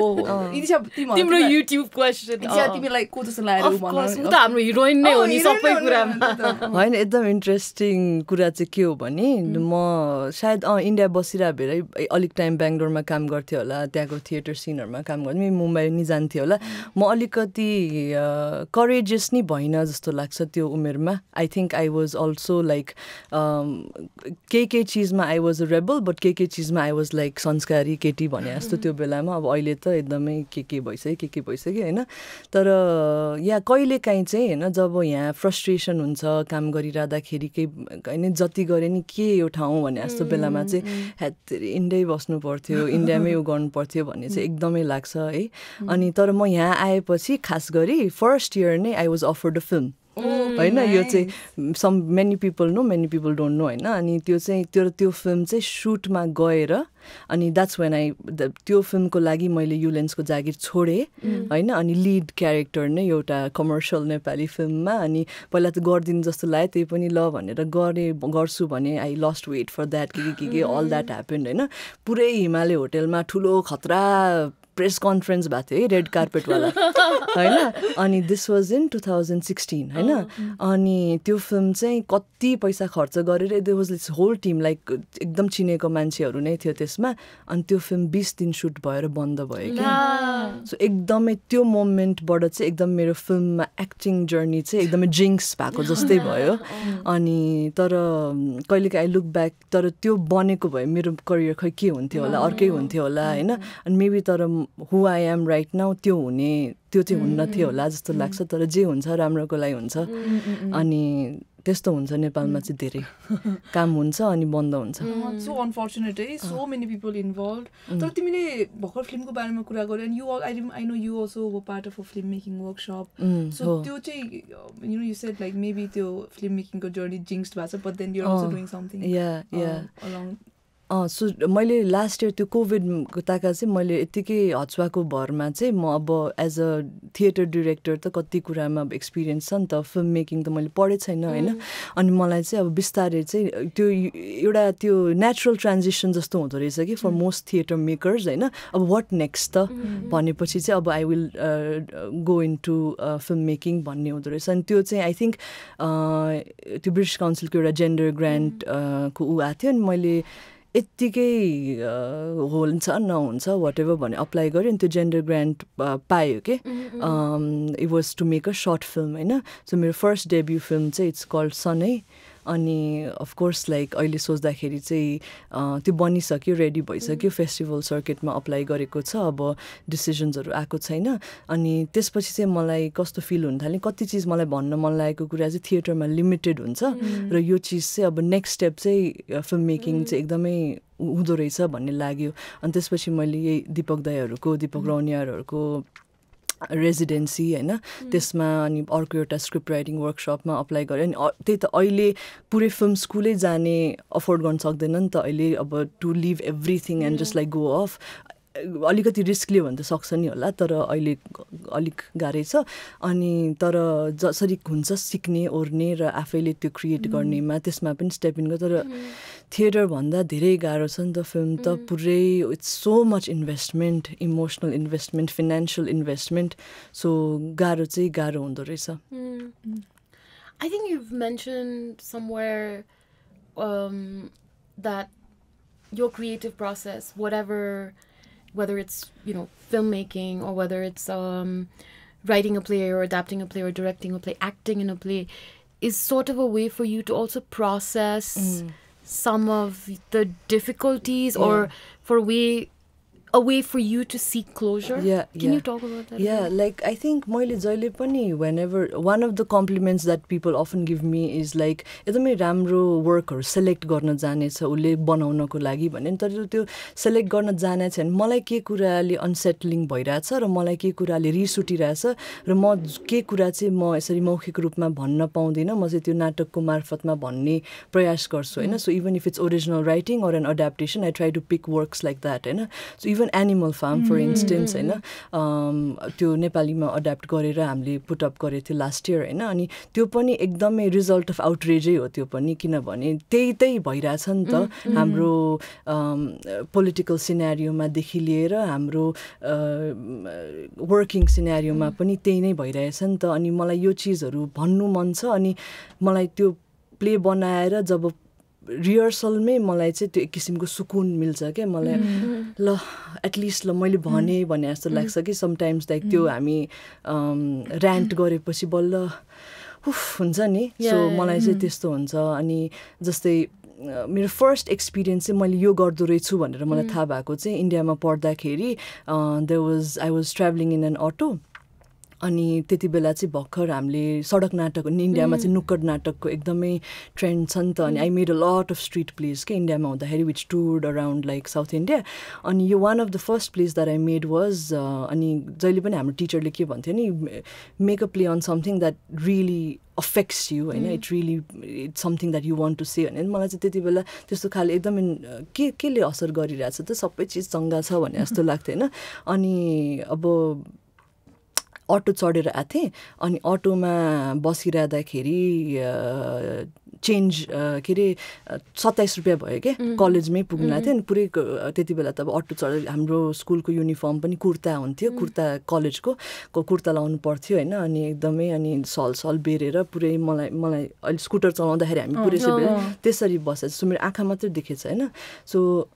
Idisha तिम्रो YouTube question. Idisha तिमी like को जस्तो लाग्यो Of course, उ त हाम्रो heroine नै हो नि सबै कुरामा. हैन एकदम इन्ट्रेस्टिङ कुरा चाहिँ के हो भने म सायद इन्डिया बसिरा भएर अलिक टाइम बेङ्गलोरमा काम गर्थेँ होला, त्यहाँको थिएटर सिनहरुमा काम गर्थेँ, मुम्बई नि जान्थेँ होला. म अलिकति करेजियस नि भइन जस्तो लाग्छ त्यो उमेरमा. I think I was also like के चीजमा I was a rebel, but के चीजमा आई वाज लाइक संस्कारी केटी भने जस्तो त्यो बेलामा. अब अहिले त एकदमै के भइसक्यो हैन. तर या कहिले काहीँ चाहिँ हैन जब यहाँ फ्रस्ट्रेसन हुन्छ काम गरिरादाखेरि के हैन जति गरे नि के यो ठाउँ भने जस्तो बेलामा चाहिँ इन्डियै बस्नु पर्थ्यो, इन्डियामै उ गर्नु पर्थ्यो भन्ने चाहिँ एकदमै लाग्छ है. अनि तर म यहाँ आएपछि खास गरी फर्स्ट इयर नै I was offered a film हैन. यो चाहिँ some many people know, many people don't know हैन. अनि त्यो चाहिँ त्यो फिल्म चाहिँ सुटमा गएर अनि द्याट्स वेन त्यो फिल्मको लागि मैले युलेन्सको जागिर छोडेँ हैन. अनि लिड क्यारेक्टर नै एउटा कमर्सियल नेपाली फिल्ममा. अनि पहिला त गर्दिनु जस्तो लाग्यो, त्यही पनि ल भनेर गर्छु भने I lost weight for that के अल द्याट ह्यापन्ड हैन. पुरै हिमालय होटेलमा ठुलो खतरा प्रेस कन्फरेन्स भएको थियो है, रेड कार्पेटवाला हैन. अनि दिस वाज इन 2016 हैन. अनि त्यो फिल्म चाहिँ कति पैसा खर्च गरेर there was this whole team like एकदम चिनेको मान्छेहरू नै थियो त्यसमा. अनि त्यो फिल्म 20 दिन सुट भएर बन्द भयो कि. सो एकदमै त्यो मोमेन्टबाट चाहिँ एकदम मेरो फिल्ममा एक्टिङ जर्नी चाहिँ एकदमै जिङ्क्स भएको जस्तै भयो. अनि तर कहिलेकाहीँ आई लुक ब्याक, तर त्यो बनेको भए मेरो करियर खै के हुन्थ्यो होला, अर्कै हुन्थ्यो होला हैन. अनि मेबी तर who I am right now त्यो चाहिँ हुन्न थियो होला जस्तो लाग्छ. तर जे हुन्छ राम्रोको लागि हुन्छ. अनि त्यस्तो हुन्छ नेपालमा चाहिँ धेरै काम हुन्छ अनि बन्द हुन्छ. So unfortunate है, so many people involved. तर तिमीले भर्खर फिल्मको बारेमा कुरा गर्यो and I know you also were part of a filmmaking workshop. So त्यो चाहिँ you said like maybe त्यो filmmaking को journey jinxed भएको छ, but then you're also doing something along. So मैले लास्ट इयर त्यो कोभिडको ताका चाहिँ मैले यत्तिकै हचुवाको भरमा चाहिँ म अब एज अ थिएटर डिरेक्टर त कति कुरामा अब एक्सपिरियन्स छ नि त, फिल्म मेकिङ त मैले पढेको छैन होइन. अनि मलाई चाहिँ अब बिस्तारै चाहिँ त्यो एउटा त्यो नेचुरल ट्रान्जिसन जस्तो हुँदो रहेछ कि फर मोस्ट थिएटर मेकर्स होइन. अब वाट नेक्स्ट त भनेपछि चाहिँ अब I will go into film making भन्ने हुँदो रहेछ. अनि त्यो चाहिँ आई थिङ्क त्यो ब्रिटिस काउन्सिलको एउटा जेन्डर ग्रान्टको ऊ आएको थियो. अनि मैले यत्तिकै हुन्छ नहुन्छ वाट एभर भने अप्लाई गरेँ. अनि त्यो जेन्डर ग्रान्ट पायो कि. It was to make a short film होइन. सो मेरो फर्स्ट डेब्यू फिल्म चाहिँ इट्स कल्ड सनै. अनि अफकोर्स लाइक अहिले सोच्दाखेरि चाहिँ त्यो बनिसक्यो, रेडी भइसक्यो, फेस्टिभल सर्किटमा अप्लाई गरेको छ, अब डिसिजन्सहरू आएको छैन. अनि त्यसपछि चाहिँ मलाई कस्तो फिल हुन थाल्यो, कति चिज मलाई भन्न मन लागेको कुरा चाहिँ थिएटरमा लिमिटेड हुन्छ र यो चिज चाहिँ अब नेक्स्ट स्टेप चाहिँ फिल्म मेकिङ चाहिँ एकदमै हुँदो रहेछ भन्ने लाग्यो. अनि त्यसपछि मैले यही दिपक रौनियारहरूको रेजिडेन्सी होइन त्यसमा अनि अर्को एउटा स्क्रिप्ट राइटिङ वर्कसपमा अप्लाई गरेँ. अनि त्यही त अहिले पुरै फिल्म स्कुलै जाने अफोर्ड गर्न सक्दैन नि त अहिले. अब to leave everything and just like go off अलिकति रिस्क लियो भने त सक्छ नि होला, तर अहिले अलिक गाह्रै छ। अनि तर जसरी हुन्छ सिक्ने ओर्ने र आफैले त्यो क्रिएट गर्नेमा त्यसमा पनि स्टेप इन गर्छ। तर थिएटर भन्दा धेरै गाह्रो छ नि त। फिल्म त पुरै it's so much investment, emotional investment, financial investment, so गाह्रो चाहिँ गाह्रो हुँदो रहेछ। I think you've mentioned somewhere that your creative process, whether it's, you know, filmmaking or whether it's writing a play or adapting a play or directing a play, acting in a play, is sort of a way for you to also process some of the difficulties or for a way for you to seek closure. Can you talk about that? Like I think मैले जहिले पनि whenever one of the compliments that people often give me is like एकदमै राम्रो वर्कहरु सेलेक्ट गर्न जानेछ उले बनाउनको लागि भन्ने। तर त्यो सेलेक्ट गर्न जाने छैन, मलाई के कुराले अनसेटलिङ भइराछ र मलाई के कुराले रिस उठिराछ र म के कुरा चाहिँ म यसरी मौखिक रूपमा भन्न पाउँदिन, म चाहिँ त्यो नाटकको मार्फतमा भन्ने प्रयास गर्छु हैन। So even if its original writing or an adaptation, I try to pick works like that हैन। So even Animal Farm for instance हैन, त्यो नेपालीमा अड्याप्ट गरेर हामीले पुट अप गरेको थियो लास्ट इयर हैन। अनि त्यो पनि एकदमै रिजल्ट अफ आउटरेजै हो त्यो पनि, किनभने त्यही भइरहेछ नि त हाम्रो पोलिटिकल सिनेरियोमा देखि लिएर हाम्रो वर्किङ सिनेरियोमा पनि त्यही नै भइरहेछ नि त। अनि मलाई यो चिजहरू भन्नु मन छ। अनि मलाई त्यो प्ले बनाएर जब रिहर्सलमै मलाई चाहिँ त्यो एक किसिमको सुकुन मिल्छ क्या मलाई, ल एटलिस्ट ल मैले भने जस्तो लाग्छ कि समटाइम्स लाइक त्यो हामी ऱ्यान्ट गरेपछि बल्ल उफ हुन्छ नि। सो मलाई चाहिँ त्यस्तो हुन्छ। अनि जस्तै मेरो फर्स्ट एक्सपिरियन्स चाहिँ मैले यो गर्दो रहेछु भनेर मलाई थाहा भएको चाहिँ इन्डियामा पढ्दाखेरि I was travelling in an auto. अनि त्यति बेला चाहिँ भर्खर हामीले सडक नाटक इन्डियामा चाहिँ नुक्कड नाटकको एकदमै ट्रेन्ड छ नि त। अनि I made a lot of street plays के इन्डियामा हुँदाखेरि which toured around like South India. अनि यो one of the first place that I made was अनि जहिले पनि हाम्रो टिचरले के भन्थ्यो नि, make a play on something that really affects you होइन, it's something that you want to say भने। मलाई चाहिँ त्यति बेला त्यस्तो खाले एकदमै केले असर गरिरहेछ त, सबै चिज चङ्गा छ भने जस्तो लाग्थ्यो होइन। अनि अब अटो चढेर आएको थिएँ। अनि अटोमा बसिरहँदाखेरि चेन्ज के अरे 27 रुपियाँ भयो क्या, कलेजमै पुग्न आएको थियो। अनि पुरै त्यति बेला त अब अटो चढेर हाम्रो स्कुलको युनिफर्म पनि कुर्ता हुन्थ्यो, कुर्ता कलेजको कुर्ता लाउनु पर्थ्यो होइन। अनि एकदमै अनि सल बेरेर पुरै मलाई अहिले स्कुटर चलाउँदाखेरि हामी पुरै त्यसरी बसेको सो मेरो आँखा मात्रै देखेछ होइन। सो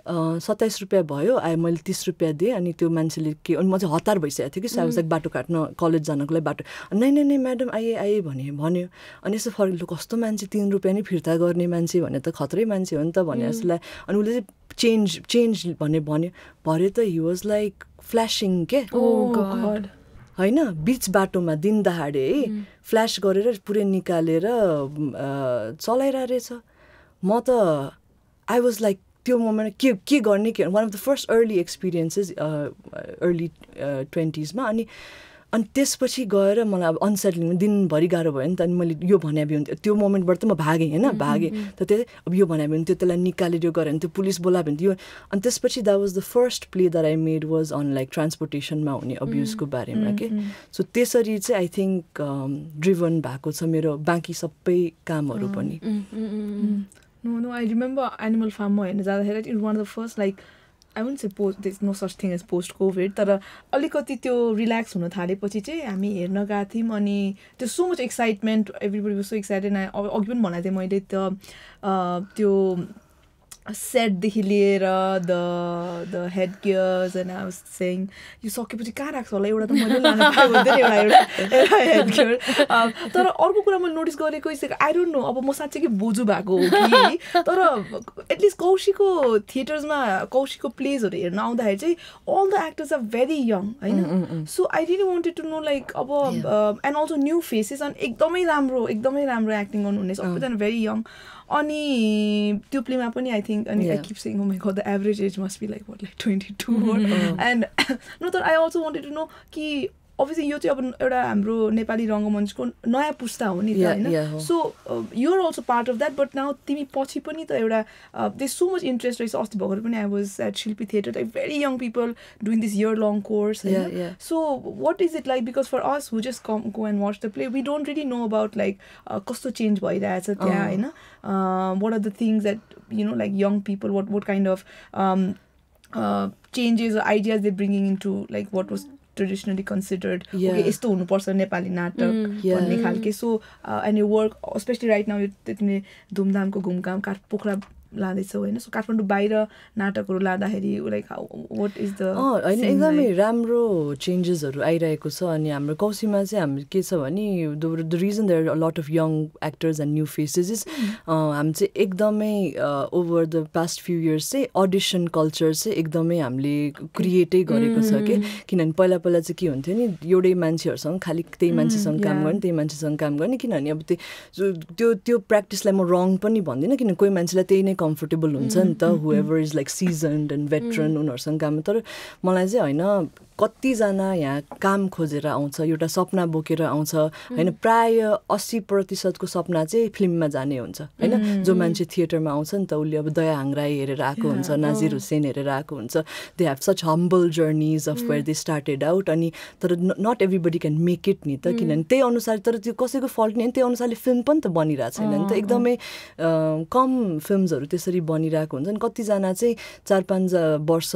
27 रुपियाँ भयो, मैले 30 रुपियाँ दिएँ। अनि त्यो मान्छेले के, अनि म चाहिँ हतार भइसकेको थियो कि साइज बाटो काट्न कलेज जानको लागि बाटो, नै म्याडम आए भन्यो। अनि यसो फरक कस्तो मान्छे 3 रुपियाँ नै फिर्ता गर्ने मान्छे भने त खत्रै मान्छे हो नि त भने जसलाई। अनि उसले चाहिँ चेन्ज भन्यो भरे त हि वाज लाइक फ्ल्यासिङ के होइन, बिच बाटोमा दिन दहाडे है फ्ल्यास गरेर पुरै निकालेर चलाइरहेको रहेछ। म त आई वाज लाइक त्यो मोमेन्ट के गर्ने के, one of the first early experiences early 20s मा। अनि त्यसपछि गएर मलाई अब अनसेटलिङ दिनभरि गाह्रो भयो नि त। अनि मैले यो भने हुन्थ्यो त्यो मोमेन्टबाट त म भागेँ होइन, त त्यही अब यो भने हुन्थ्यो, त्यसलाई निकालेर यो गरेँ भने त्यो पुलिस बोलायो भने त्यो। अनि त्यसपछि that was the first play that I made was on like ट्रान्सपोर्टेसनमा हुने अब्युजको बारेमा के। सो त्यसरी चाहिँ आई थिङ्क ड्रिभन भएको छ मेरो बाँकी सबै कामहरू पनि। No, I remember Animal Farm ma हेर्न जाँदाखेरि it was one of the first, like I wouldn't say there's no such thing as post COVID, तर अलिकति त्यो रिल्याक्स हुन थालेपछि चाहिँ हामी हेर्न गएको थियौँ। अनि त्यो so much excitement, everybody was so excited. अघि पनि भनेको थिएँ मैले त्यो सेटदेखि लिएर the head gears and I was सेङ यो सकेपछि कहाँ राख्छ होला, एउटा त मैले लानु पाएको हुँदैन एउटा हेड गियर। तर अर्को कुरा मैले नोटिस गरेको आई डोन्ट नो, अब म साँच्चै कि बोजू भएको हो कि, तर एटलिस्ट कौशीको थिएटर्समा कौशीको प्लेजहरू हेर्न आउँदाखेरि चाहिँ all the actors are very young होइन। So I really wanted to know like अब एन्ड अल्सो न्यू फेसेस। अनि एकदमै राम्रो एक्टिङ गर्नुहुने सबैजना भेरी यङ। अनि त्यो प्लेमा पनि आई थिङ्क, अनि I keep saying oh my God the average age must be like what like 22 and no, तर I also wanted to know कि obviously यो चाहिँ अब एउटा हाम्रो नेपाली रङ्गमञ्चको नयाँ पुस्ता हो नि त हैन so you are also part of that but now तिमी पछि पनि त एउटा देयर सो मच इन्ट्रेस्ट रहेछ अस्ति भर्खर पनि I was at Shilpee theatre like very young people doing this year long course हैन so what is it like because for us who just come go and watch the play we don't really know about like कस्तो चेन्ज भइरहेछ त्यहाँ हैन what are the things that you know like young people what kind of changes or ideas they're bringing into like what was traditionally considered okay यस्तो हुनुपर्छ नेपाली नाटक भन्ने खालके so and your work especially right now तिमीले धुमधामको घुमघाम पोखरा लाँदैछौ हैन सो काठमाडौँ बाहिर नाटकहरू लाँदाखेरि लाइक व्हाट इज द हैन एकदमै राम्रो चेन्जेसहरू आइरहेको छ अनि हाम्रो कौसीमा चाहिँ हाम्रो के छ भने the reason there are a lot of young actors and new faces is हामी चाहिँ एकदमै over the past few years चाहिँ अडिसन कल्चर चाहिँ एकदमै हामीले क्रिएटै गरेको छ के किनभने पहिला चाहिँ के हुन्थ्यो नि एउटै मान्छेहरूसँग खालि त्यही मान्छेसँग काम गर्ने त्यही मान्छेसँग काम गर्ने किनभने अब त्यो प्र्याक्टिसलाई म रङ पनि भन्दिनँ किन कोही मान्छेलाई त्यही नै कम्फर्टेबल हुन्छ नि त हुएभर इज लाइक सिजन्ड एन्ड भेटरन उनीहरूसँग काम तर मलाई चाहिँ होइन कतिजना यहाँ काम खोजेर आउँछ एउटा सपना बोकेर आउँछ होइन प्राय 80% सपना चाहिँ फिल्ममा जाने हुन्छ होइन जो मान्छे थिएटरमा आउँछ नि त उसले अब दया हाङराई हेरेर आएको हुन्छ नाजिर हुसेन हेरेर आएको हुन्छ they have such humble journeys of where they started out अनि तर not everybody can make it नि त किनभने त्यही अनुसार तर त्यो कसैको फल्ट नि त्यही अनुसारले फिल्म पनि त बनिरहेको छैन नि त एकदमै कम फिल्महरू त्यसरी बनिरहेको हुन्छ नि कतिजना चाहिँ 4-5 वर्ष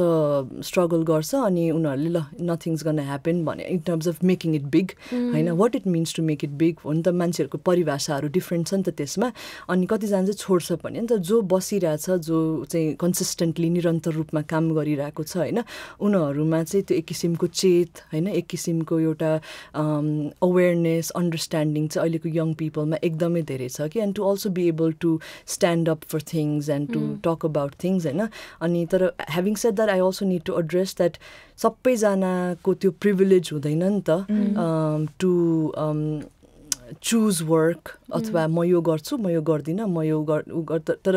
स्ट्रगल गर्छ अनि उनीहरूले ल nothing's gonna happen भने in terms of making it big हैन what it means to make it big हो नि त मान्छेहरूको परिभाषाहरू डिफ्रेन्ट छ नि त त्यसमा अनि कतिजना चाहिँ छोड्छ पनि नि त जो बसिरहेछ जो चाहिँ कन्सिस्टेन्टली निरन्तर रूपमा काम गरिरहेको छ हैन उनीहरूमा चाहिँ त्यो एक किसिमको चेत हैन एक किसिमको एउटा अवेरनेस अन्डरस्ट्यान्डिङ चाहिँ अहिलेको यङ पिपलमा एकदमै धेरै छ कि and to also be able to stand up for things and to talk about things हैन अनि तर having said that I also need to address that सबैजनाको त्यो प्रिभिलेज हुँदैन नि त टु चुज वर्क अथवा म यो गर्छु म यो गर्दिनँ म यो तर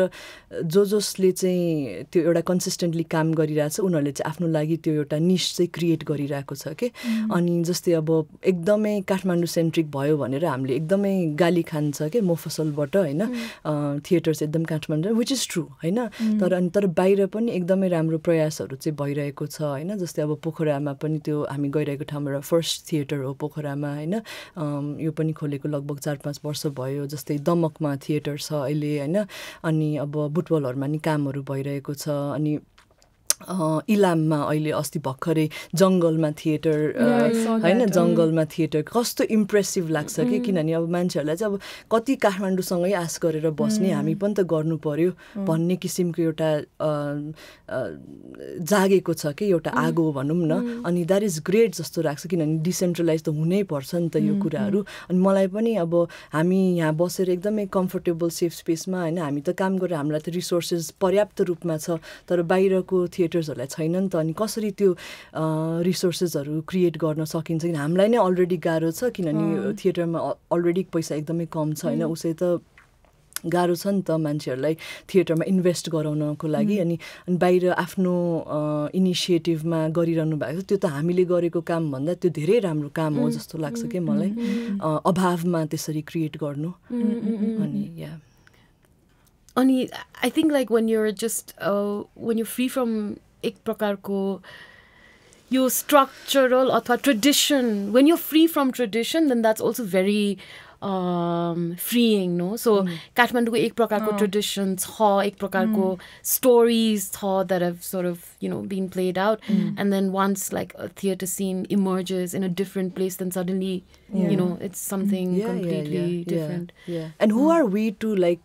जसले चाहिँ त्यो एउटा कन्सिस्टेन्टली काम गरिरहेछ उनीहरूले चाहिँ आफ्नो लागि त्यो एउटा निश चाहिँ क्रिएट गरिरहेको छ कि अनि जस्तै अब एकदमै काठमाडौँ सेन्ट्रिक भयो भनेर हामीले एकदमै गाली खान्छ क्या मोफसलबाट होइन थिएटर्स एकदम काठमाडौँ विच इज ट्रु होइन तर बाहिर पनि एकदमै राम्रो प्रयासहरू चाहिँ भइरहेको छ होइन जस्तै अब पोखरामा पनि त्यो हामी गइरहेको ठाउँबाट फर्स्ट थिएटर हो पोखरामा होइन यो पनि खोलेको लगभग 4-5 वर्ष भयो जस्तै दमकमा थिएटर छ अहिले होइन अनि अब बुटबलहरूमा नि कामहरू भइरहेको छ अनि इलाममा अहिले अस्ति भर्खरै जङ्गलमा थिएटर होइन जङ्गलमा थिएटर कस्तो इम्प्रेसिभ लाग्छ कि किनभने अब मान्छेहरूलाई चाहिँ अब कति काठमाडौँसँगै आश गरेर बस्ने हामी पनि त गर्नु पर्यो भन्ने किसिमको एउटा जागेको छ कि एउटा आगो भनौँ न अनि द्याट इज ग्रेट जस्तो लाग्छ किनभने डिसेन्ट्रलाइज त हुनैपर्छ नि त यो कुराहरू अनि मलाई पनि अब हामी यहाँ बसेर एकदमै कम्फर्टेबल सेफ स्पेसमा होइन हामी त काम गरेर हामीलाई त रिसोर्सेस पर्याप्त रूपमा छ तर बाहिरको थिएटर्सहरूलाई छैन नि त अनि कसरी त्यो रिसोर्सेसहरू क्रिएट गर्न सकिन्छ किन हामीलाई नै अलरेडी गाह्रो छ किनभने थिएटरमा अलरेडी पैसा एकदमै कम छ होइन उसै त गाह्रो छ नि त मान्छेहरूलाई थिएटरमा इन्भेस्ट गराउनको लागि अनि बाहिर आफ्नो इनिसिएटिभमा गरिरहनु भएको छ त्यो त हामीले गरेको काम भन्दा त्यो धेरै राम्रो काम हो जस्तो लाग्छ कि मलाई अभावमा त्यसरी क्रिएट गर्नु अनि या अनि I think like when you're free from एक प्रकारको यो structural अथवा tradition, when you're free from tradition then that's also very freeing, no? So Kathmandu ek prakarko traditions छ एक प्रकारको stories छ that have sort of been played out and then once like a theater scene emerges in a different place then suddenly it's something completely different. And who are we to like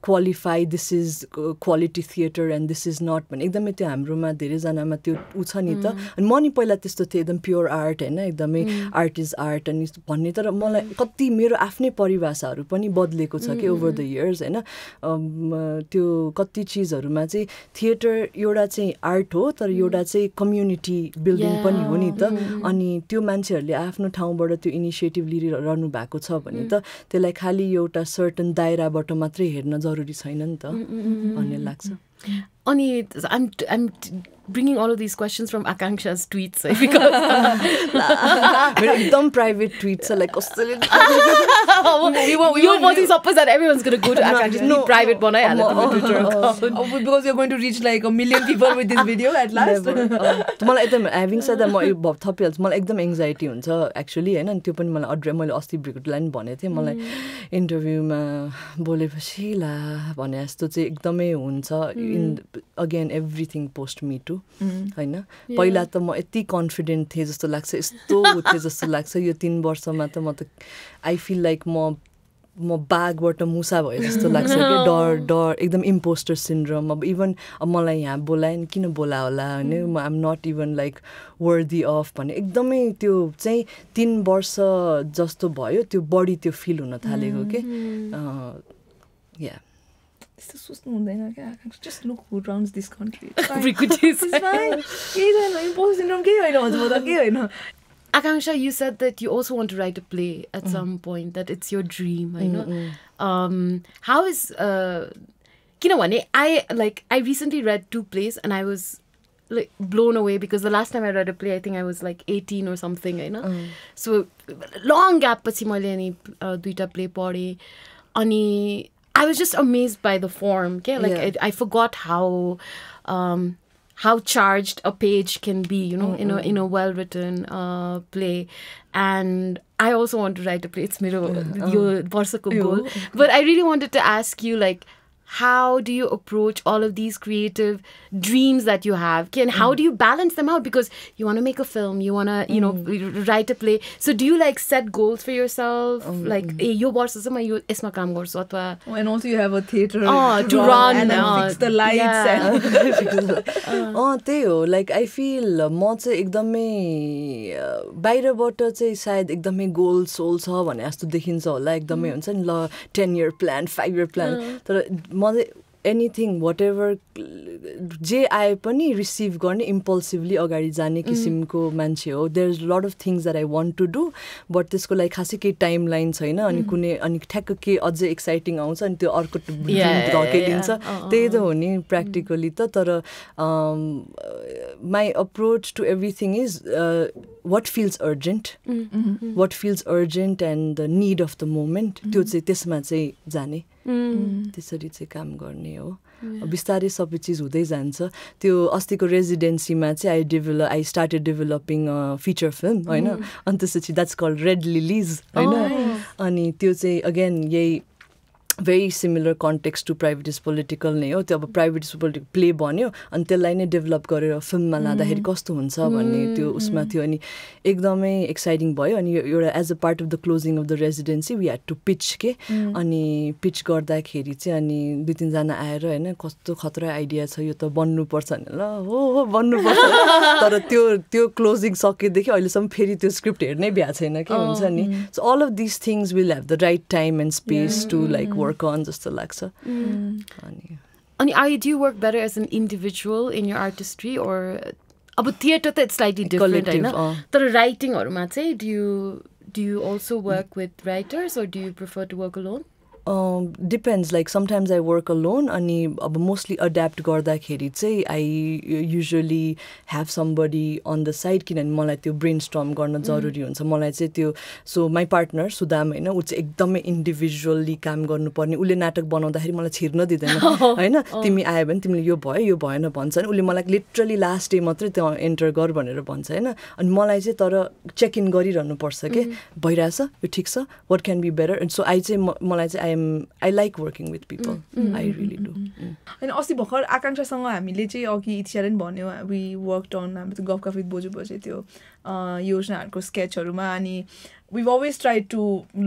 qualify this is quality theater and this is not भने एकदमै त्यो हाम्रोमा धेरै जनामा त्यो उ छ नि त अनि म नि पहिला त्यस्तो थियो एकदम प्योर आर्ट हैन एकदमै आर्ट इज आर्ट अनि भन्ने तर मलाई कति मेरो आफ्नै परिभाषाहरू पनि बदलेको छ कि ओभर द इयर्स हैन त्यो कति चीजहरुमा चाहिँ थिएटर एउटा चाहिँ आर्ट हो तर एउटा चाहिँ कम्युनिटी बिल्डिङ पनि हो नि त अनि त्यो मान्छेहरुले आफ्नो ठाउँबाट त्यो इनिसिएटिभ लिइरहनु भएको छ भने त त्यसलाई खाली एउटा सर्टेन दायराबाट मात्रै हेर्न जरुरी छैन नि त भन्ने लाग्छ. Ani, I'm bringing all of these questions from Akanksha's tweets because एकदम private tweets like you're wanting suppose that everyone's going to go to Akanksha's private banai Twitter because you're going to reach like 1 million people with this video at last. मलाई एकदम having said that म थपिहाल्छु मलाई एकदम एङ्जाइटी हुन्छ एक्चुअली हैन अनि त्यो पनि मलाई मैले अस्ति ब्रिगेडलाई पनि भनेको थिएँ मलाई इन्टरभ्यूमा बोलेपछि ला भने जस्तो चाहिँ एकदमै हुन्छ in again everything post me too हैन पहिला त म यति कन्फिडेन्ट थिएँ जस्तो लाग्छ यस्तो थिएँ जस्तो लाग्छ यो 3 वर्षमा त म त आई फिल लाइक म बाघबाट मुसा भयो जस्तो लाग्छ कि डर एकदम इम्पोस्टर सिन्ड्रोम अब इभन मलाई यहाँ बोलाएन किन बोला होला हैन I am not even like worthy of भन्ने एकदमै त्यो चाहिँ 3 वर्ष जस्तो भयो त्यो बढी त्यो फिल हुन थालेको के या त्यस्तो सोच्नु हुँदैन क्या just look who runs this country prejudices केही छैन इम्पोस्टर सिन्ड्रोम केही होइन भन्छ म त केही होइन Akanksha, you said that you also want to write a play at some point, that it's your dream, I know. How is, I recently read 2 plays and I was like blown away because the last time I read a play, I think I was like 18 or something, you know. So, long gap पछि मैले अनि 2टा play पढे अनि I was just amazed by the form, okay? Like I forgot how charged a page can be, you know, in a well-written play. And I also want to write a play. It's your varsako goal. But I really wanted to ask you, like, how do you approach all of these creative dreams that you have? And how do you balance them out? Because you want to make a film, you want to, you know, write a play. So do you like set goals for yourself? Like, yo varsasama yo esma kaam garchu atwa and also you have a theater to run and fix the lights and त्यही हो लाइक आई फिल म चाहिँ एकदमै बाहिरबाट चाहिँ सायद एकदमै गोल सोल छ भने जस्तो देखिन्छ होला एकदमै हुन्छ नि ल 10 year plan 5 year plan तर म चाहिँ एनिथिङ वाट एभर जे आए पनि रिसिभ गर्ने इम्पल्सिभली अगाडि जाने किसिमको मान्छे हो there is lot of things that I want to do but त्यसको लागि खासै केही टाइम लाइन छैन अनि कुनै अनि ठ्याक्क के अझै एक्साइटिङ आउँछ अनि त्यो अर्को धकेलिन्छ त्यही त हो नि प्र्याक्टिकली त तर my approach to everything is what feels urgent and the need of the moment त्यो चाहिँ त्यसमा चाहिँ जाने त्यसरी चाहिँ काम गर्ने हो बिस्तारै सबै चिज हुँदै जान्छ त्यो अस्तिको रेजिडेन्सीमा चाहिँ I started developing feature film हैन अनि त्यसपछि द्याट्स कल्ड रेड लिलिज हैन अनि त्यो चाहिँ अगेन यही very similar context to prejudices political नै हो त्यो अब prejudices political प्ले बन्यो अनि त्यसलाई नै डेभलप गरेर फिल्ममा लाँदाखेरि कस्तो हुन्छ भन्ने त्यो उसमा थियो अनि एकदमै एक्साइटिङ भयो अनि एउटा as a part of the closing of the residency we had to pitch के अनि पिच गर्दाखेरि चाहिँ अनि 2-3 जना आएर हैन कस्तो खतरा आइडिया छ यो त बन्नुपर्छ नि ल हो बन्नुपर्छ तर त्यो क्लोजिङ सकेदेखि अहिलेसम्म फेरि त्यो स्क्रिप्ट हेर्नै भ्या छैन के हुन्छ नि so all of this things will have the right time and space to like work on जस्तो लाग्छ अनि do you work better as an individual in your artistry or अब theater त it's slightly different हैन तर writing हरुमा चाहिँ do you also work with writers or do you prefer to work alone? Depends, like sometimes I work alone अनि अब mostly adapt गर्दाखेरि चाहिँ I usually have somebody on the side किनभने मलाई त्यो brainstorm गर्न जरुरी हुन्छ मलाई चाहिँ त्यो so my partner सुदाम हैन उ चाहिँ एकदमै इन्डिभिजुअली काम गर्नुपर्ने उले नाटक बनाउँदाखेरि मलाई छिर्न दिदैन हैन तिमी आयो भने तिमीले यो भयो यो भएन भन्छ नि उले मलाई लिटरली लास्ट डे मात्रै त्यो एन्टर गर भनेर भन्छ हैन अनि मलाई चाहिँ तर चेक इन गरिरहनु पर्छ के भइराछ यो ठीक छ what can be better and so I चाहिँ मलाई चाहिँ I like working with people. I really do. अनि अस्ति भर्खर आकांक्षासँग हामीले चाहिँ अघि इतिहासले पनि भन्यो we worked on गफ विथ बोजु बजाइ त्यो योजनाहरुको स्केचहरुमा अनि we've always tried to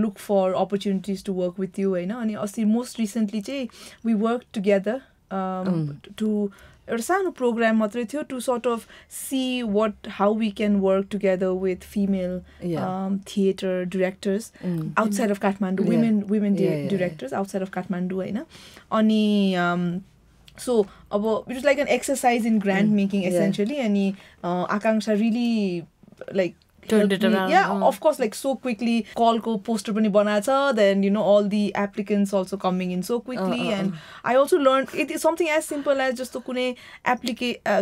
look for opportunities to work with you हैन अनि अस्ति most recently चाहिँ we worked together to एउटा सानो प्रोग्राम मात्रै थियो to sort of see how we can work together with female theater directors outside of Kathmandu, women directors outside of Kathmandu हैन अनि so it was like an exercise in grant making essentially and Akanksha really like turned it around. Yeah, of course, like so quickly. Call ko poster pani banacha. Then all the applicants also coming in so quickly, and I also learned it is something as simple as just to kune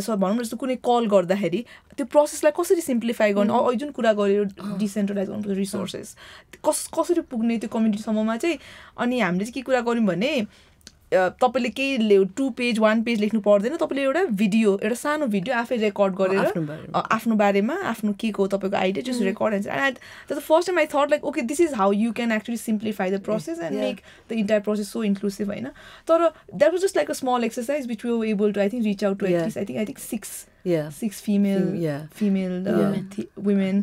so bhanau just to kune call गर्दाखेरि त्यो प्रोसेसलाई कसरी सिम्प्लिफाई गर्ने जुन कुरा गर्यो डिसेन्ट्रलाइज गर्नु रिसोर्सेस कसरी पुग्ने त्यो कम्युनिटीसम्ममा चाहिँ अनि हामीले चाहिँ के कुरा गर्यौँ भने तपाईले केही 2 पेज 1 पेज लेख्नु पर्दैन तपाईले एउटा सानो भिडियो आफै रेकर्ड गरेर आफ्नो बारेमा आफ्नो के को तपाईको idea just record and the first time I thought like okay this is how you can actually simplify the process and make the entire process so inclusive हैन तर that was just like a small exercise which we were able to I think reach out to at least I think 6 female women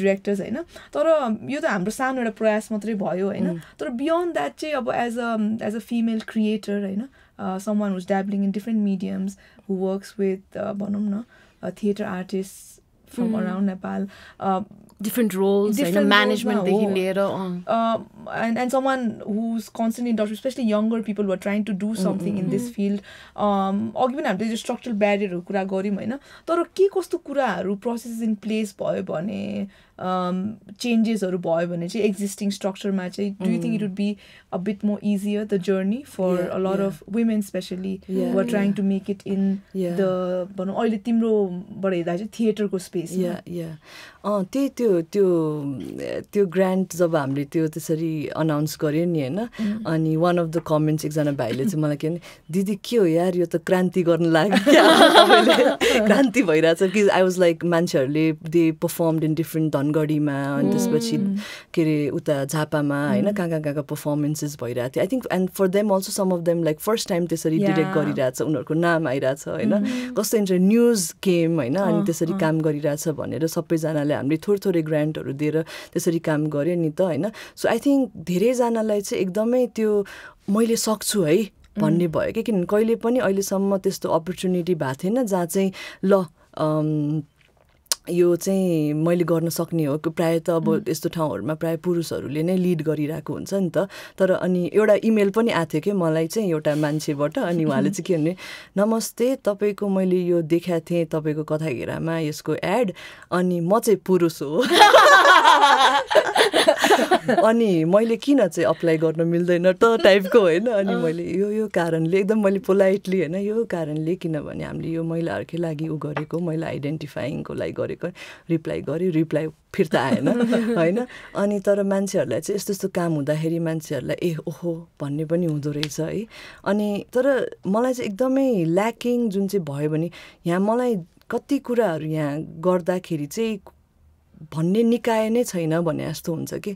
directors हैन तर यो त हाम्रो सानो एउटा प्रयास मात्रै भयो हैन तर बियोन्ड दैट चाहिँ अब as a female creator हैन someone who's dabbling in different mediums who works with भनौं न theater artists from around Nepal different roles management and someone who's constantly in touch, especially younger people who are trying to do something in this field अघि पनि हामीले स्ट्रक्चरल ब्यारियरहरु कुरा गर्यौं हैन तर के कस्तो कुराहरु प्रोसेस इन प्लेस भयो भने चेन्जेसहरु भयो भने चाहिँ एक्जिस्टिङ स्ट्रक्चरमा चाहिँ do you think it would be a bit more easier the journey for a lot of women especially who are trying to make it in the भनौं अहिले तिम्रोबाट हेर्दा चाहिँ थिएटरको स्पेस त्यही त्यो ग्रान्ट जब हामीले त्यो त्यसरी अनाउन्स गर्यो नि हैन अनि वान अफ द कमेन्ट्स एकजना भाइले चाहिँ मलाई के दिदी के हो यार यो त क्रान्ति गर्न लाग्यो क्रान्ति भइरहेछ कि आई वाज लाइक मान्छेहरूले दे पर्फर्मड इन डिफ्रेन्ट धनगढीमा अनि त्यसपछि के अरे उता झापामा हैन कहाँ पर्फर्मेन्सेस भइरहेको थियो I think and for them also some of them like first time त्यसरी डिरेक्ट गरिरहेछ उनीहरूको नाम आइरहेछ हैन कस्तो इन्ट्रेस्ट न्युज केम हैन अनि त्यसरी काम गरिरहेछ भनेर सबैजनाले हामीले थोरै ग्रान्टहरू दिएर त्यसरी काम गर्यो नि त हैन सो आई थिङ्क धेरैजनालाई चाहिँ एकदमै त्यो मैले सक्छु है भन्ने भयो कि किनभने कहिले पनि अहिलेसम्म त्यस्तो अपर्च्युनिटी भएको थिएन जहाँ चाहिँ ल यो चाहिँ मैले गर्न सक्ने हो प्रायः त अब यस्तो ठाउँहरूमा प्रायः पुरुषहरूले नै लिड गरिरहेको हुन्छ नि त तर अनि एउटा इमेल पनि आएको थियो कि मलाई चाहिँ एउटा मान्छेबाट अनि उहाँले चाहिँ के भन्ने नमस्ते तपाईँको मैले यो देखाएको थिएँ तपाईँको कथा घेरामा यसको एड अनि म चाहिँ पुरुष हो अनि मैले किन चाहिँ अप्लाई गर्न मिल्दैन त टाइपको होइन अनि मैले यो कारणले एकदम मैले पोलाइटली होइन यो कारणले किनभने हामीले यो महिलाहरूकै लागि उ गरेको महिला आइडेन्टिफाइङको लागि गरेको रिप्लाई फिर्ता आएन होइन अनि तर मान्छेहरूलाई चाहिँ यस्तो यस्तो काम हुँदाखेरि मान्छेहरूलाई ओहो भन्ने पनि हुँदो रहेछ है अनि तर मलाई चाहिँ एकदमै ल्याकिङ जुन चाहिँ भयो भने यहाँ मलाई कति कुराहरू यहाँ गर्दाखेरि चाहिँ भन्ने निकाय नै छैन भने जस्तो हुन्छ कि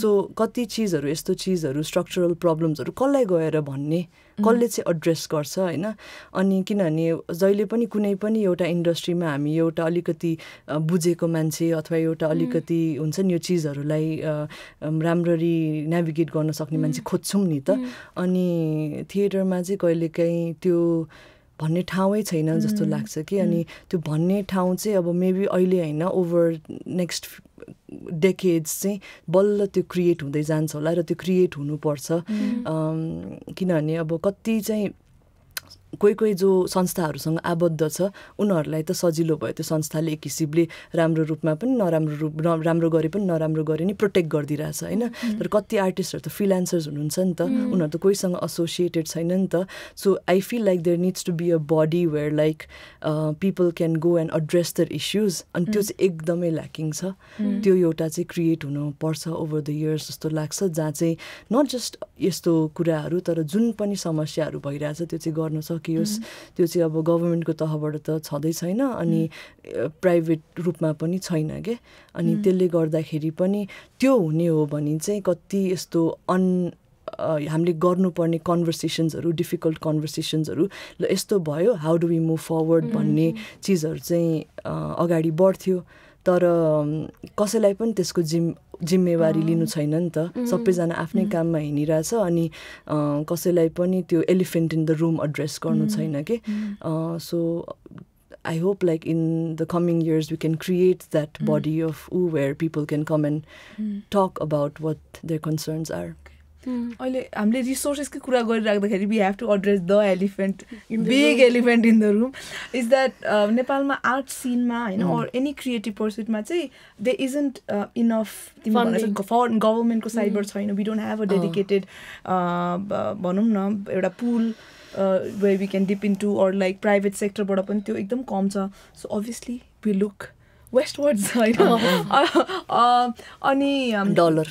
सो कति चिजहरू यस्तो चिजहरू स्ट्रक्चरल प्रब्लम्सहरू कसलाई गएर भन्ने कसले चाहिँ एड्रेस गर्छ हैन अनि किनभने जहिले पनि कुनै पनि एउटा इन्डस्ट्रीमा हामी एउटा अलिकति बुझेको मान्छे अथवा एउटा अलिकति हुन्छ नि यो चिजहरूलाई राम्ररी नेभिगेट गर्न सक्ने मान्छे खोज्छौँ नि त अनि थिएटरमा चाहिँ कहिलेकाहीँ त्यो भन्ने ठाउँै छैन जस्तो लाग्छ कि अनि त्यो भन्ने ठाउँ चाहिँ अब मेबी अहिले हैन ओभर नेक्स्ट डेकेड्स चाहिँ बल्ल त्यो क्रिएट हुँदै जान्छ होला र त्यो क्रिएट हुनुपर्छ किनभने अब कति चाहिँ कोही जो संस्थाहरूसँग आबद्ध छ उनीहरूलाई त सजिलो भयो त्यो संस्थाले एक किसिमले राम्रो रूपमा पनि राम्रो गरे पनि नराम्रो गरे नि प्रोटेक्ट गरिदिरहेछ हैन तर कति आर्टिस्टहरू त फ्रिलान्सर्स हुनुहुन्छ नि त उनीहरू त कोहीसँग एसोसिएटेड छैन नि त so I feel like there needs to be a body where like people can go and address their issues अनि त्यो चाहिँ एकदमै ल्याकिङ छ त्यो एउटा चाहिँ क्रिएट हुनुपर्छ ओभर द इयर्स जस्तो लाग्छ जहाँ चाहिँ नट जस्ट यस्तो कुराहरू तर जुन पनि समस्याहरू भइरहेछ त्यो चाहिँ गर्न सकियोस् त्यो चाहिँ अब गभर्मेन्टको तहबाट त छँदै छैन अनि प्राइभेट रूपमा पनि छैन के अनि त्यसले गर्दाखेरि पनि त्यो हुने हो भने चाहिँ कति यस्तो हामीले गर्नुपर्ने कन्भर्सेसन्सहरू डिफिकल्ट कन्भर्सेसन्सहरू ल यस्तो भयो how do we move forward भन्ने चिजहरू चाहिँ अगाडि बढ्थ्यो तर कसैलाई पनि त्यसको जिम्मेवारी लिनु छैन नि त सबैजना आफ्नै काममा हिँडिरहेछ अनि कसैलाई पनि त्यो elephant in the room address गर्नु छैन के so I hope like in the coming years we can create that body of where people can come and talk about what their concerns are. अहिले हामीले रिसोर्सेसकै कुरा गरिराख्दाखेरि we have to address the elephant big elephant in the room is that नेपालमा आर्ट सिनमा होइन अर एनी क्रिएटिभ पर्सुटमा चाहिँ दे इजन्ट इनफ गभर्मेन्टको साइडबाट छैन we don't have a dedicated भनौँ न एउटा पुल where we can dip into or like private sector बाट पनि त्यो एकदम कम छ so obviously we look westwards अनि डलर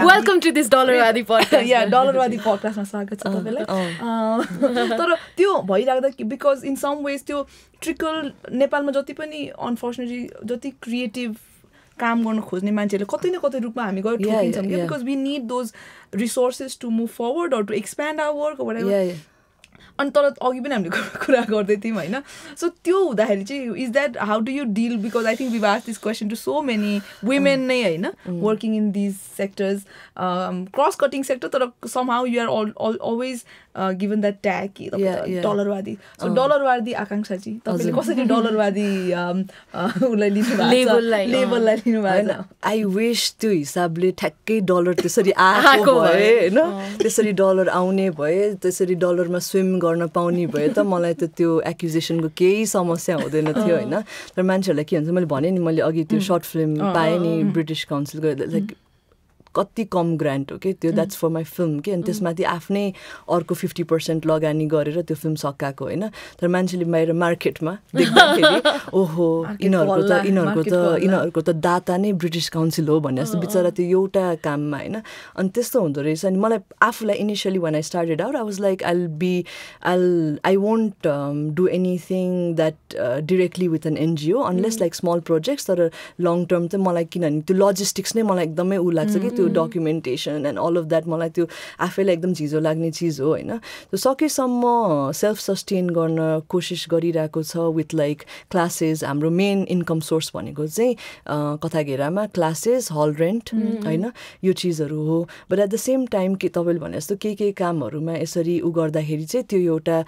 वेलकम टु दिस डलरवादी पडकास्ट या डलरवादी पडकास्टमा स्वागत छ तपाईँलाई तर त्यो भइराख्दा बिकज इन सम वेज त्यो ट्रिकल नेपालमा जति पनि अनफर्चुनेटली जति क्रिएटिभ काम गर्न खोज्ने मान्छेहरूले कतै न कतै रूपमा हामी गएर ठोकिन्छौँ क्या because we need those resources to move forward or to expand our work whatever अनि तर अघि पनि हामीले कुरा गर्दै थियौँ होइन सो त्यो हुँदाखेरि चाहिँ is that how do you deal because I think we asked this question to so many women नै होइन working in these sectors cross cutting sector तर somehow you are always given that tag कि डलरवादी सो डलरवादी आकाङ्क्षाजी तपाईँले कसरी डलरवादी उसलाई लिनुभएको लेबललाई लिनुभएको होइन आई विस त्यो हिसाबले ठ्याक्कै डलर त्यसरी आएको भए होइन त्यसरी डलर आउने भए त्यसरी डलरमा स्विम गर्न पाउने भए त मलाई त त्यो एक्युजेसनको केही समस्या हुँदैन थियो होइन तर मान्छेहरूलाई के भन्छ मैले भनेँ नि मैले अघि त्यो सर्ट फिल्म पाएँ नि ब्रिटिस काउन्सिलको लाइक कति कम ग्रान्ट हो कि त्यो द्याट्स फर माई फिल्म कि अनि त्यसमाथि आफ्नै अर्को 50% लगानी गरेर त्यो फिल्म सकाएको होइन तर मान्छेले बाहिर मार्केटमा देख्दाखेरि ओहो यिनीहरूको त दाता नै ब्रिटिस काउन्सिल हो भन्ने जस्तो बिचरा त्यो एउटा काममा होइन अनि त्यस्तो हुँदो रहेछ अनि मलाई आफूलाई initially when I started out I was like I won't do anything that directly with an NGO unless like small projects तर लङ टर्म चाहिँ मलाई किनभने त्यो लजिस्टिक्स नै मलाई एकदमै ऊ लाग्छ कि त्यो documentation and all of that मलाई त्यो आफैलाई एकदम झिजो लाग्ने चिज हो होइन त्यो सकेसम्म सेल्फ सस्टेन गर्न कोसिस गरिरहेको छ विथ लाइक क्लासेस हाम्रो मेन इन्कम सोर्स भनेको चाहिँ कथा घेरामा क्लासेस हल रेन्ट होइन यो चिजहरू हो but at the same time के तपाईँले भने जस्तो केही कामहरूमा यसरी उ गर्दाखेरि चाहिँ त्यो एउटा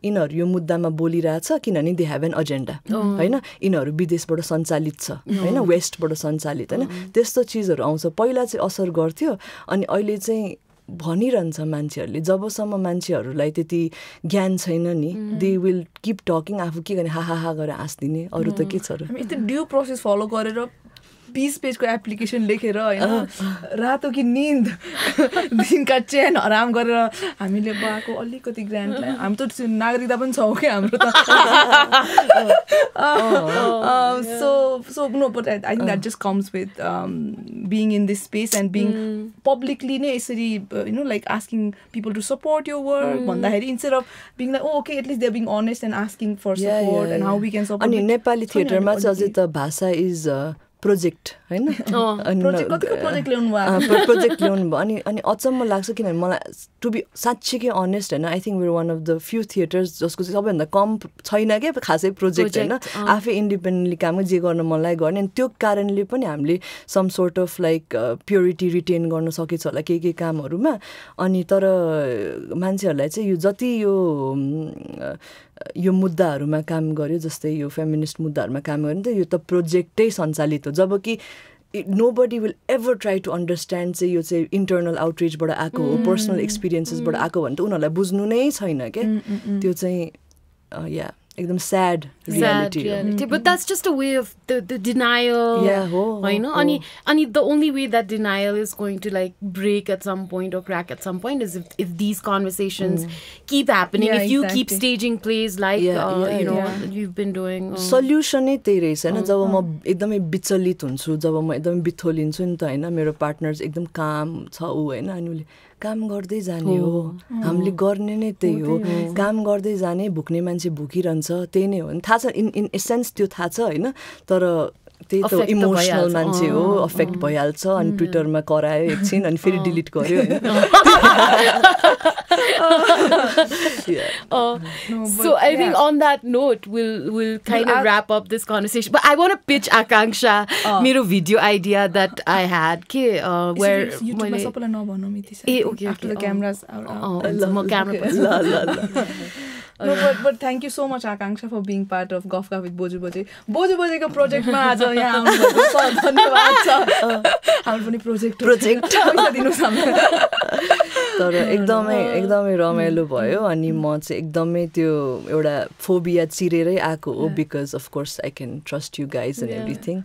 यिनीहरू यो मुद्दामा बोलिरहेछ किनभने दे हेभ एन एजेन्डा होइन यिनीहरू विदेशबाट सञ्चालित छ होइन वेस्टबाट सञ्चालित होइन त्यस्तो चिजहरू आउँछ पहिला चाहिँ असर गर्थ्यो अनि अहिले चाहिँ भनिरहन्छ मान्छेहरूले जबसम्म मान्छेहरूलाई त्यति ज्ञान छैन नि दे विल किप टकिङ आफू के गर्ने हा गरेर हाँस्दिने अरू त के छ र ड्यु प्रोसेस फलो गरेर 20 पेजको एप्लिकेसन लेखेर होइन रातो कि निन्द दिनका चेन आराम गरेर हामीले बाको अलिकति ग्रान्टलाई हामी त नागरिकता पनि छौँ क्या हाम्रो त so no but I think that just comes with being in this space and being publicly नै यसरी you know like asking people to support your work भन्दाखेरि instead of being like oh okay at least they're being honest and asking for support and how we can support अनि नेपाली थिएटरमा चाहिँ अझै त भाषा इज प्रोजेक्ट होइन प्रोजेक्ट ल्याउनु भयो अनि अचम्म लाग्छ किनभने मलाई टु बी साँच्चीकै अनेस्ट होइन I think were one of the few theatres जसको चाहिँ सबैभन्दा कम छैन क्या खासै प्रोजेक्ट होइन आफै इन्डिपेन्डेन्टली काम जे गर्न मनलाई गर्ने अनि त्यो कारणले पनि हामीले some sort of like purity retain गर्न सकेछ होला केही कामहरूमा अनि तर मान्छेहरूलाई चाहिँ यो जति यो मुद्दाहरूमा काम गर्यो जस्तै यो फेमिनिस्ट मुद्दाहरूमा काम गर्यो नि त यो त प्रोजेक्टै सञ्चालित हो जब कि nobody will ever try to understand चाहिँ यो चाहिँ इन्टर्नल आउटरिचबाट आएको हो पर्सनल एक्सपिरियन्सेसबाट आएको भने त उनीहरूलाई बुझ्नु नै छैन क्या त्यो चाहिँ या एकदम sad reality. But that's just a way of the denial. And the only way that denial is going to like break at some point or crack at some point is if these conversations keep happening. If you keep staging plays like you know you've been doing. Solution नै त्यही रहेछ हैन जब म एकदमै विचलित हुन्छु जब म एकदमै बिथोलिन्छु नि त हैन मेरो पार्टनर्स एकदम काम छ उ हैन अनि उले काम गर्दै जाने हो हामीले गर्ने नै त्यही हो काम गर्दै जाने भुक्ने मान्छे भुकिरहन्छ त्यही नै हो नि थाहा छ इन एसेन्स त्यो थाहा छ हैन तर त्यही त इमोसनल मान्छे हो अफेक्ट भइहाल्छ अनि ट्विटरमा करायो एकछिन अनि फेरि डिलिट गर्यो So I think on that note we'll kind of wrap up this conversation, but I want to pitch Akanksha मेरो video idea that I had where YouTube मा सबैलाई नभन्नु मिति छ okay after the cameras म camera No, but thank you so much, Akanksha, for being part of Guff with Boju Bajai. Boju Bajai ko project ma आज यहाँ आउनुभएको छ धन्यवाद छ हाम्रो पनि प्रोजेक्ट पैसा दिनुस् हामीलाई तर एकदमै रमाइलो भयो अनि म चाहिँ एकदमै त्यो एउटा फोबिया चिरेरै आएको हो because of course I can trust you guys and everything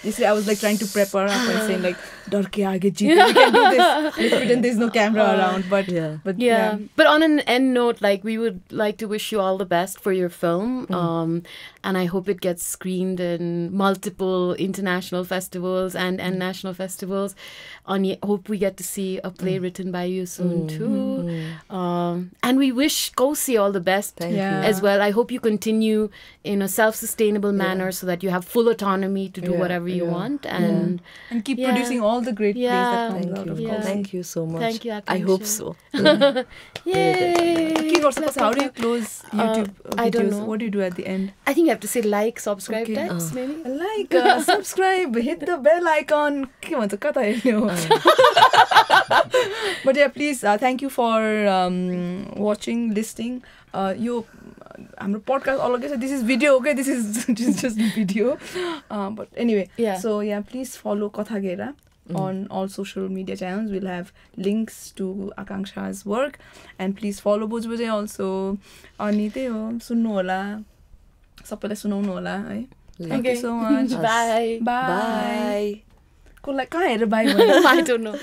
Yesterday I was like trying to prep her up and saying like, "Dar ke aage jeet, we can do this." Let's pretend there's no camera around, but yeah. But on an end note, like we would like to wish you all the best for your film, and I hope it gets screened in multiple international festivals and national festivals. And hope we get to see a play written by you soon too. And we wish Kosi all the best as well. I hope you continue in a self-sustainable manner so that you have full autonomy to do whatever you want and keep producing all the great plays that comes out of Kosi. Thank you so much. Thank you, Akanksha. I hope so. Yay! How do you close YouTube videos? I don't know. What do you do at the end? I think you have to say like, subscribe, text, maybe. Like, subscribe, hit the bell icon. But yeah, please, thank you for watching, listening. Our podcast all okay, so this is video, okay, this is just video, but anyway, so yeah, please follow Katha Ghera on all social media channels. We'll have links to Akanksha's work, and please follow Boju Bajai also. Ani त्यही हो सुन्नु होला सबैलाई सुनाउनु होला है Thank you so much. Bye. Bye. Bye. को लागि कहाँ हेरेर बाई I don't know.